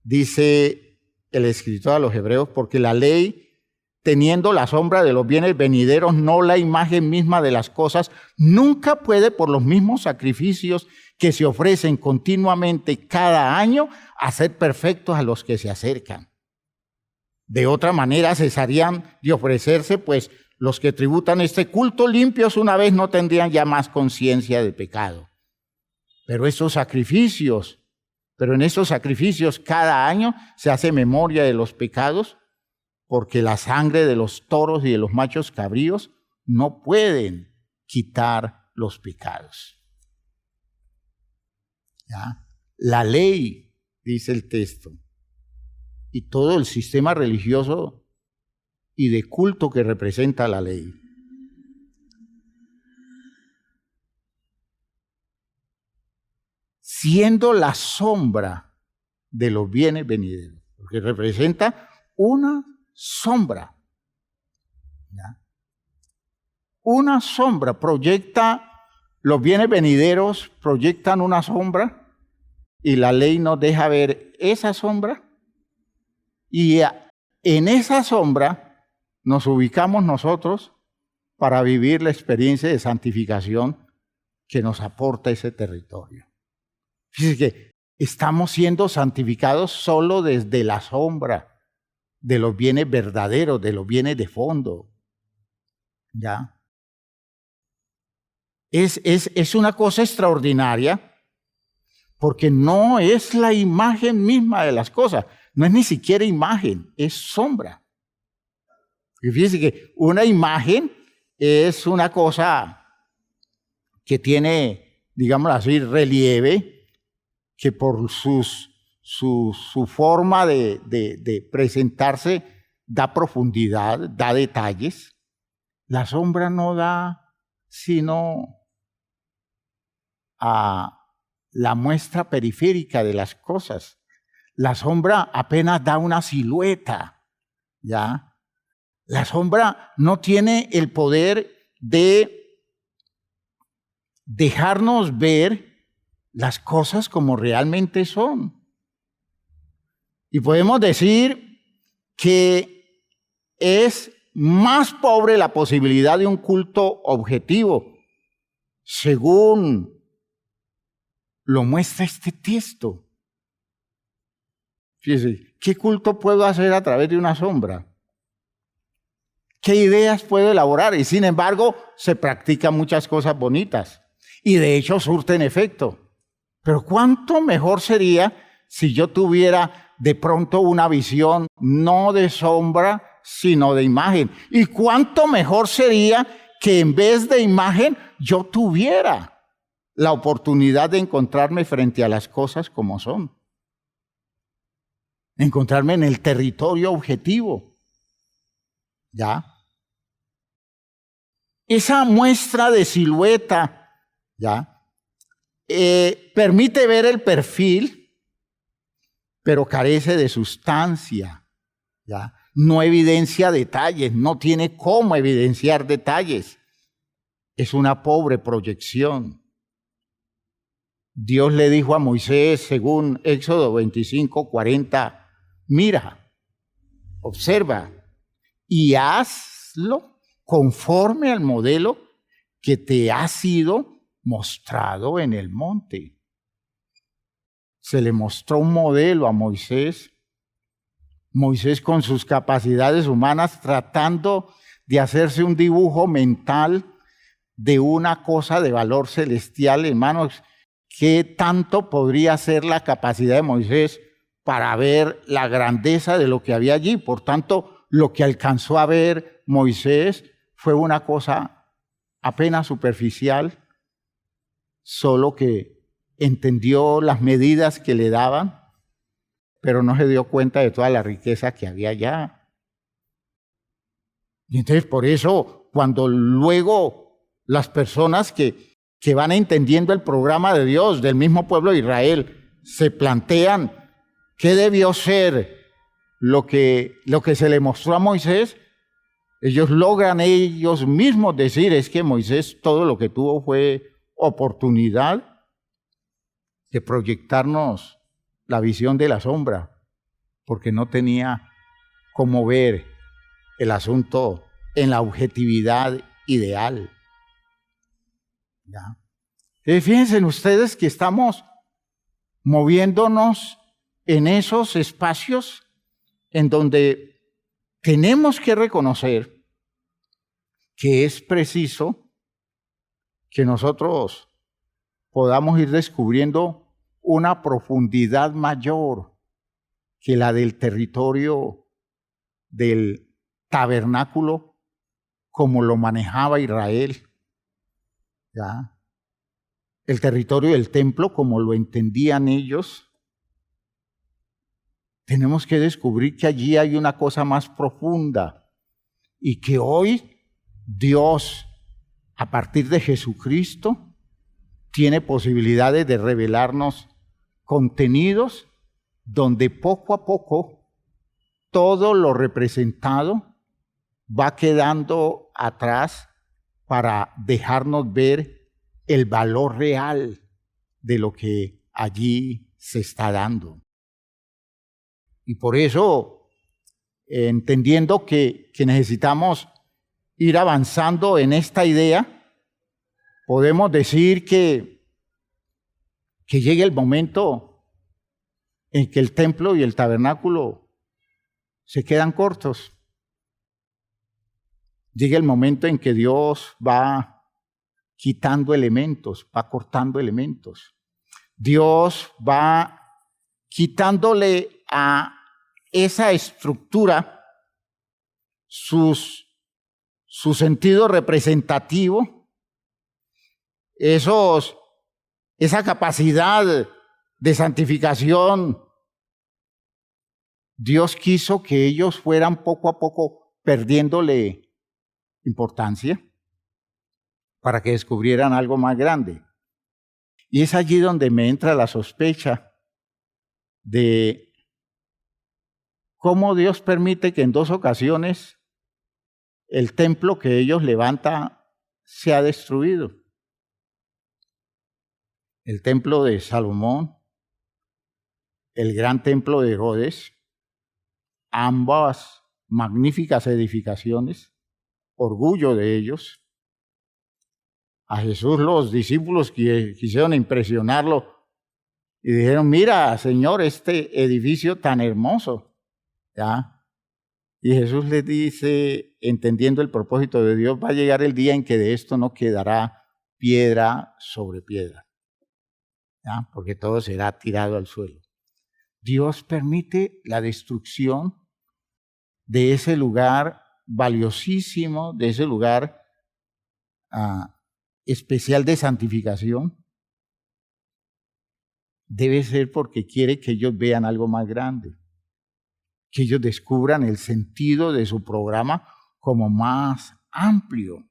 dice el escritor a los Hebreos, porque la ley, teniendo la sombra de los bienes venideros, no la imagen misma de las cosas, nunca puede por los mismos sacrificios que se ofrecen continuamente cada año hacer perfectos a los que se acercan. De otra manera cesarían de ofrecerse, pues los que tributan este culto limpios una vez no tendrían ya más conciencia de pecado. Pero en estos sacrificios cada año se hace memoria de los pecados, porque la sangre de los toros y de los machos cabríos no pueden quitar los pecados. ¿Ya? La ley, dice el texto, y todo el sistema religioso y de culto que representa la ley, siendo la sombra de los bienes venideros, porque representa una sombra. ¿Ya? Una sombra proyecta, los bienes venideros proyectan una sombra y la ley nos deja ver esa sombra, y en esa sombra nos ubicamos nosotros para vivir la experiencia de santificación que nos aporta ese territorio. Fíjense que estamos siendo santificados solo desde la sombra de los bienes verdaderos, de los bienes de fondo. ¿Ya? Es una cosa extraordinaria, porque no es la imagen misma de las cosas, no es ni siquiera imagen, es sombra. Y fíjense que una imagen es una cosa que tiene, digámoslo así, relieve, que por su forma de presentarse da profundidad, da detalles. La sombra no da sino a la muestra periférica de las cosas. La sombra apenas da una silueta, ¿ya? La sombra no tiene el poder de dejarnos ver las cosas como realmente son. Y podemos decir que es más pobre la posibilidad de un culto objetivo, según lo muestra este texto. Fíjense, ¿qué culto puedo hacer a través de una sombra? ¿Qué ideas puedo elaborar? Y sin embargo, se practican muchas cosas bonitas y de hecho surten efecto. Pero ¿cuánto mejor sería si yo tuviera de pronto una visión no de sombra, sino de imagen. Y cuánto mejor sería que en vez de imagen yo tuviera la oportunidad de encontrarme frente a las cosas como son. Encontrarme en el territorio objetivo. ¿Ya? Esa muestra de silueta, ¿ya? Permite ver el perfil, pero carece de sustancia, ¿ya? No evidencia detalles, no tiene cómo evidenciar detalles. Es una pobre proyección. Dios le dijo a Moisés, según Éxodo 25:40, mira, observa y hazlo conforme al modelo que te ha sido mostrado en el monte. Se le mostró un modelo a Moisés. Moisés con sus capacidades humanas tratando de hacerse un dibujo mental de una cosa de valor celestial, hermanos. ¿Qué tanto podría ser la capacidad de Moisés para ver la grandeza de lo que había allí? Por tanto, lo que alcanzó a ver Moisés fue una cosa apenas superficial, solo que entendió las medidas que le daban, pero no se dio cuenta de toda la riqueza que había allá. Y entonces, por eso, cuando luego las personas que van entendiendo el programa de Dios, del mismo pueblo de Israel, se plantean qué debió ser lo que se le mostró a Moisés, ellos logran ellos mismos decir, es que Moisés todo lo que tuvo fue oportunidad de proyectarnos la visión de la sombra, porque no tenía cómo ver el asunto en la objetividad ideal. ¿Ya? Fíjense ustedes que estamos moviéndonos en esos espacios en donde tenemos que reconocer que es preciso que nosotros podamos ir descubriendo una profundidad mayor que la del territorio del tabernáculo como lo manejaba Israel. ¿Ya? El territorio del templo como lo entendían ellos. Tenemos que descubrir que allí hay una cosa más profunda y que hoy Dios, a partir de Jesucristo, tiene posibilidades de revelarnos contenidos donde poco a poco todo lo representado va quedando atrás para dejarnos ver el valor real de lo que allí se está dando. Y por eso, entendiendo que necesitamos ir avanzando en esta idea, podemos decir que llegue el momento en que el templo y el tabernáculo se quedan cortos. Llega el momento en que Dios va quitando elementos, va cortando elementos. Dios va quitándole a esa estructura su sentido representativo, esa capacidad de santificación. Dios quiso que ellos fueran poco a poco perdiéndole importancia para que descubrieran algo más grande. Y es allí donde me entra la sospecha de cómo Dios permite que en 2 ocasiones el templo que ellos levantan sea destruido. El templo de Salomón, el gran templo de Herodes, ambas magníficas edificaciones, orgullo de ellos. A Jesús los discípulos que quisieron impresionarlo y dijeron, mira, Señor, este edificio tan hermoso. ¿Ya? Y Jesús les dice, entendiendo el propósito de Dios, va a llegar el día en que de esto no quedará piedra sobre piedra, ¿ya? Porque todo será tirado al suelo. Dios permite la destrucción de ese lugar valiosísimo, de ese lugar especial de santificación. Debe ser porque quiere que ellos vean algo más grande, que ellos descubran el sentido de su programa como más amplio.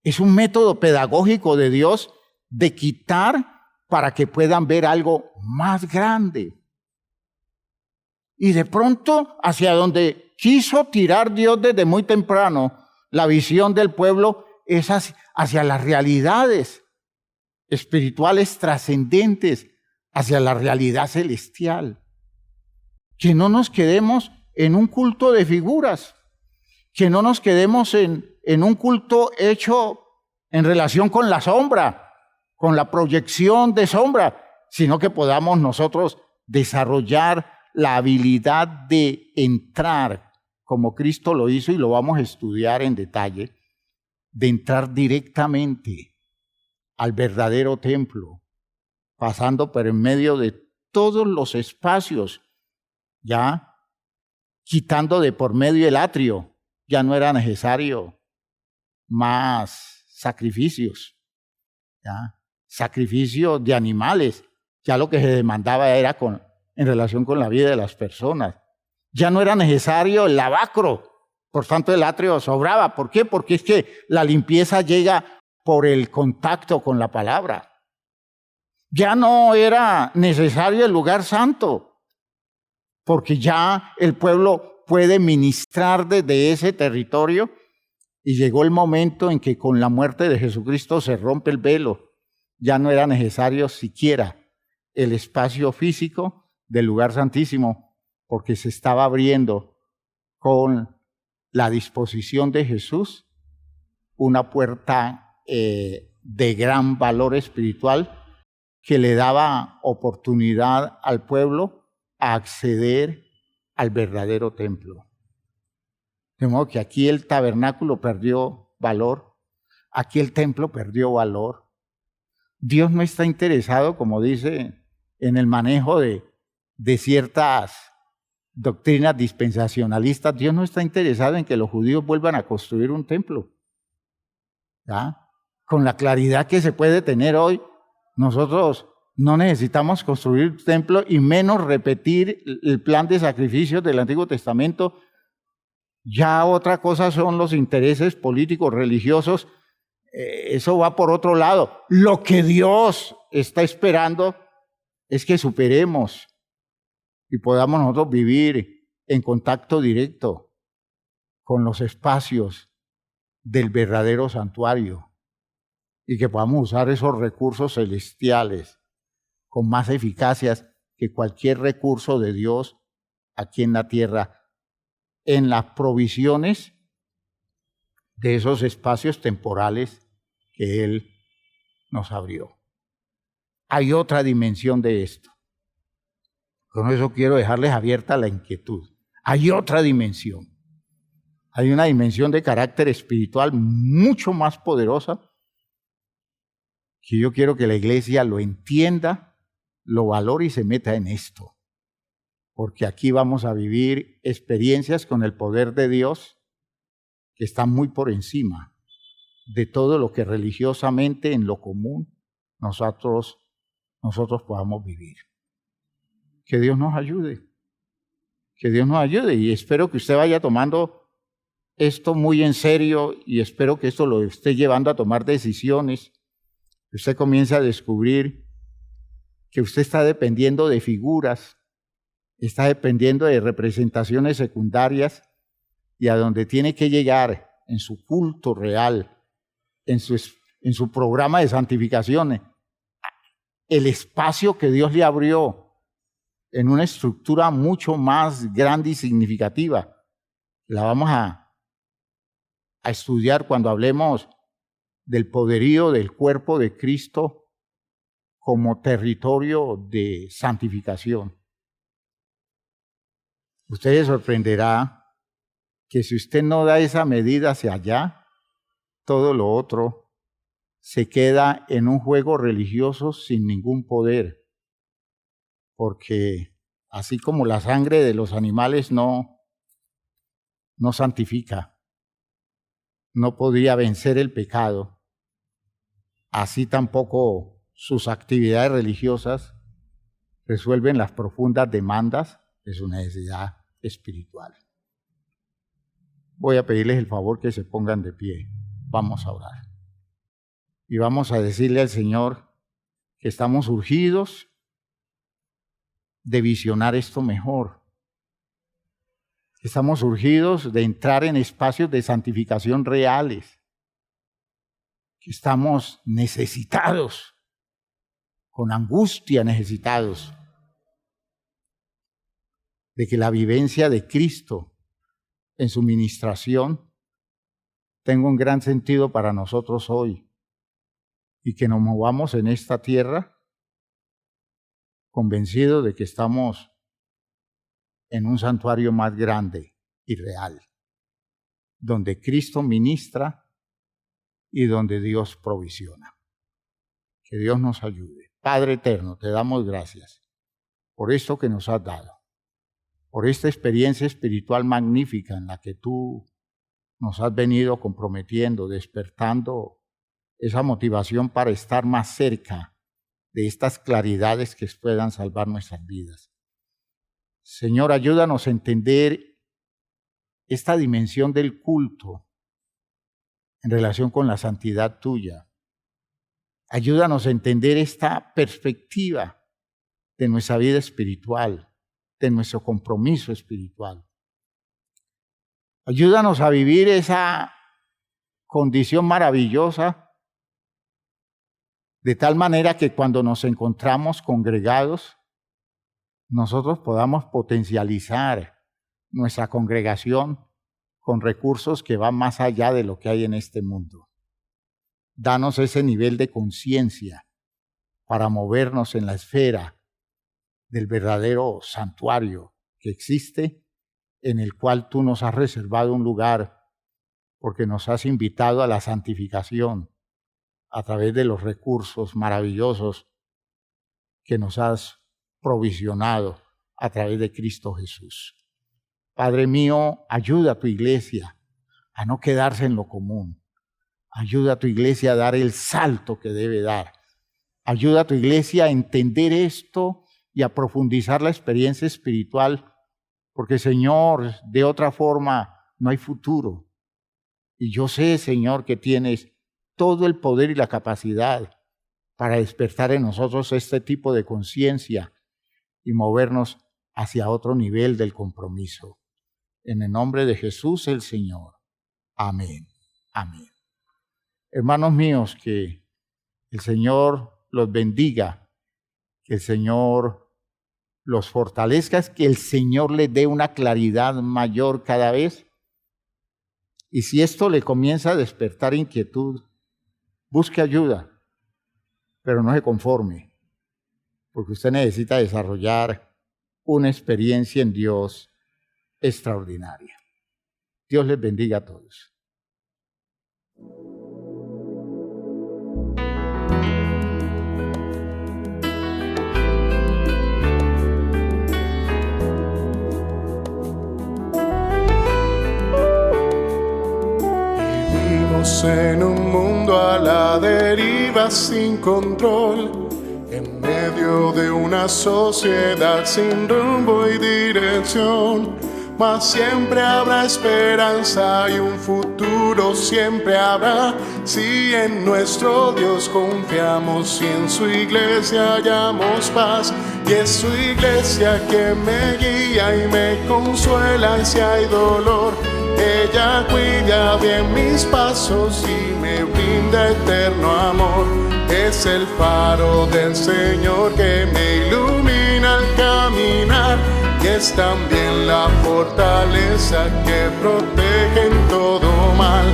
Es un método pedagógico de Dios de quitar para que puedan ver algo más grande. Y de pronto, hacia donde quiso tirar Dios desde muy temprano, la visión del pueblo es hacia las realidades espirituales trascendentes, hacia la realidad celestial. Que no nos quedemos en un culto de figuras, que no nos quedemos en un culto hecho en relación con la sombra, con la proyección de sombra, sino que podamos nosotros desarrollar la habilidad de entrar, como Cristo lo hizo y lo vamos a estudiar en detalle, de entrar directamente al verdadero templo, pasando por en medio de todos los espacios, ya quitando de por medio el atrio, ya no era necesario más sacrificios, ¿ya? Sacrificios de animales, ya lo que se demandaba era en relación con la vida de las personas. Ya no era necesario el lavacro, por tanto el atrio sobraba. ¿Por qué? Porque es que la limpieza llega por el contacto con la palabra. Ya no era necesario el lugar santo, porque ya el pueblo puede ministrar desde ese territorio. Y llegó el momento en que con la muerte de Jesucristo se rompe el velo. Ya no era necesario siquiera el espacio físico del lugar santísimo, porque se estaba abriendo con la disposición de Jesús una puerta de gran valor espiritual que le daba oportunidad al pueblo a acceder al verdadero templo. De modo que aquí el tabernáculo perdió valor, aquí el templo perdió valor. Dios no está interesado, como dice, en el manejo de ciertas doctrinas dispensacionalistas. Dios no está interesado en que los judíos vuelvan a construir un templo. ¿Ya? Con la claridad que se puede tener hoy, nosotros no necesitamos construir un templo y menos repetir el plan de sacrificios del Antiguo Testamento. Ya otra cosa son los intereses políticos, religiosos. Eso va por otro lado. Lo que Dios está esperando es que superemos y podamos nosotros vivir en contacto directo con los espacios del verdadero santuario y que podamos usar esos recursos celestiales con más eficacia que cualquier recurso de Dios aquí en la tierra, en las provisiones de esos espacios temporales que Él nos abrió. Hay otra dimensión de esto. Con eso quiero dejarles abierta la inquietud. Hay otra dimensión. Hay una dimensión de carácter espiritual mucho más poderosa que yo quiero que la iglesia lo entienda, lo valore y se meta en esto. Porque aquí vamos a vivir experiencias con el poder de Dios que están muy por encima de todo lo que religiosamente en lo común nosotros podamos vivir. Que Dios nos ayude. Que Dios nos ayude y espero que usted vaya tomando esto muy en serio y espero que esto lo esté llevando a tomar decisiones. Que usted comience a descubrir que usted está dependiendo de figuras, está dependiendo de representaciones secundarias y a donde tiene que llegar en su culto real, en su programa de santificación, el espacio que Dios le abrió en una estructura mucho más grande y significativa. La vamos a estudiar cuando hablemos del poderío del cuerpo de Cristo como territorio de santificación. Usted se sorprenderá que si usted no da esa medida hacia allá, todo lo otro se queda en un juego religioso sin ningún poder. porque así como la sangre de los animales no santifica, no podía vencer el pecado, así tampoco sus actividades religiosas resuelven las profundas demandas de su necesidad espiritual. Voy a pedirles el favor que se pongan de pie. Vamos a orar. Y vamos a decirle al Señor que estamos urgidos de visionar esto mejor. Estamos urgidos de entrar en espacios de santificación reales. Que estamos necesitados, con angustia necesitados, de que la vivencia de Cristo en su ministración tenga un gran sentido para nosotros hoy y que nos movamos en esta tierra convencidos de que estamos en un santuario más grande y real, donde Cristo ministra y donde Dios provisiona. Que Dios nos ayude. Padre eterno, te damos gracias por esto que nos has dado, por esta experiencia espiritual magnífica en la que tú nos has venido comprometiendo, despertando esa motivación para estar más cerca de estas claridades que puedan salvar nuestras vidas. Señor, ayúdanos a entender esta dimensión del culto en relación con la santidad tuya. Ayúdanos a entender esta perspectiva de nuestra vida espiritual, de nuestro compromiso espiritual. Ayúdanos a vivir esa condición maravillosa de tal manera que cuando nos encontramos congregados, nosotros podamos potencializar nuestra congregación con recursos que van más allá de lo que hay en este mundo. Danos ese nivel de conciencia para movernos en la esfera del verdadero santuario que existe, en el cual tú nos has reservado un lugar, porque nos has invitado a la santificación a través de los recursos maravillosos que nos has provisionado a través de Cristo Jesús. Padre mío, ayuda a tu iglesia a no quedarse en lo común. Ayuda a tu iglesia a dar el salto que debe dar. Ayuda a tu iglesia a entender esto y a profundizar la experiencia espiritual, porque, Señor, de otra forma no hay futuro. Y yo sé, Señor, que tienes todo el poder y la capacidad para despertar en nosotros este tipo de conciencia y movernos hacia otro nivel del compromiso. En el nombre de Jesús el Señor. Amén. Amén. Hermanos míos, que el Señor los bendiga, que el Señor los fortalezca, que el Señor les dé una claridad mayor cada vez. Y si esto le comienza a despertar inquietud, busque ayuda, pero no se conforme, porque usted necesita desarrollar una experiencia en Dios extraordinaria. Dios les bendiga a todos. En un mundo a la deriva sin control, en medio de una sociedad sin rumbo y dirección, mas siempre habrá esperanza y un futuro siempre habrá, si en nuestro Dios confiamos y en su iglesia hallamos paz. Y es su iglesia que me guía y me consuela y si hay dolor, ella cuida bien mis pasos y me brinda eterno amor. Es el faro del Señor que me ilumina al caminar, y es también la fortaleza que protege en todo mal.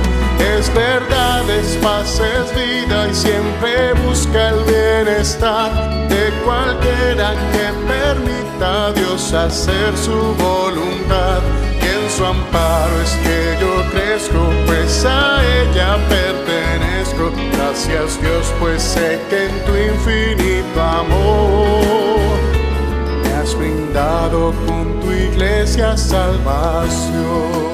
Es verdad, es paz, es vida y siempre busca el bienestar de cualquiera que permita a Dios hacer su voluntad. En su amparo es que yo crezco, pues a ella pertenezco. Gracias Dios, pues sé que en tu infinito amor has brindado con tu iglesia salvación.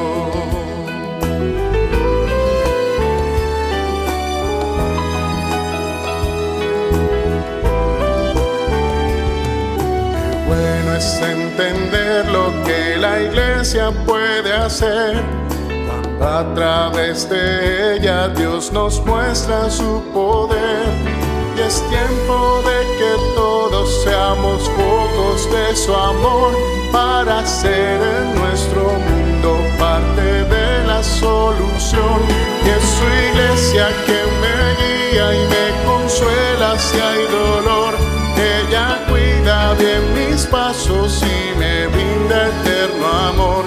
Es entender lo que la iglesia puede hacer cuando a través de ella Dios nos muestra su poder. Y es tiempo de que todos seamos focos de su amor para ser en nuestro mundo parte de la solución. Y es su iglesia que me guía y me consuela si hay dolor. Ella cuida bien mis pasos y me brinda eterno amor.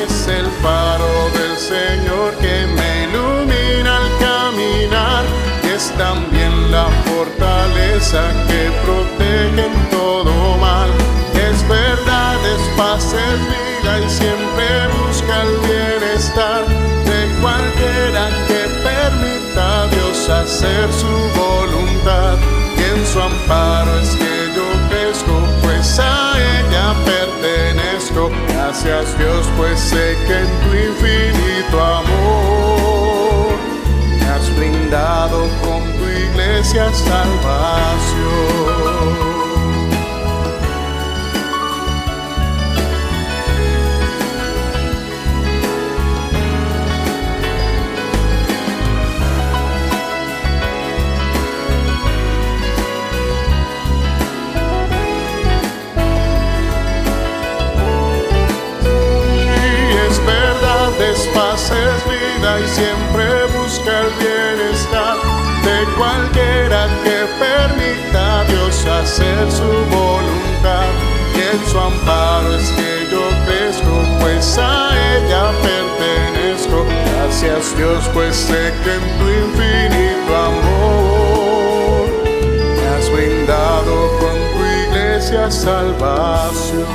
Es el faro del Señor que me ilumina al caminar. Y es también la fortaleza que protege en todo mal. Es verdad, es paz, es vida y siempre busca el bienestar de cualquiera que permita a Dios hacer su voluntad. En su amparo es que yo crezco, pues a ella pertenezco. Gracias Dios, pues sé que en tu infinito amor me has brindado con tu iglesia salvación. Paz es vida y siempre busca el bienestar de cualquiera que permita a Dios hacer su voluntad. Y en su amparo es que yo crezco, pues a ella pertenezco. Gracias Dios, pues sé que en tu infinito amor me has brindado con tu iglesia salvación.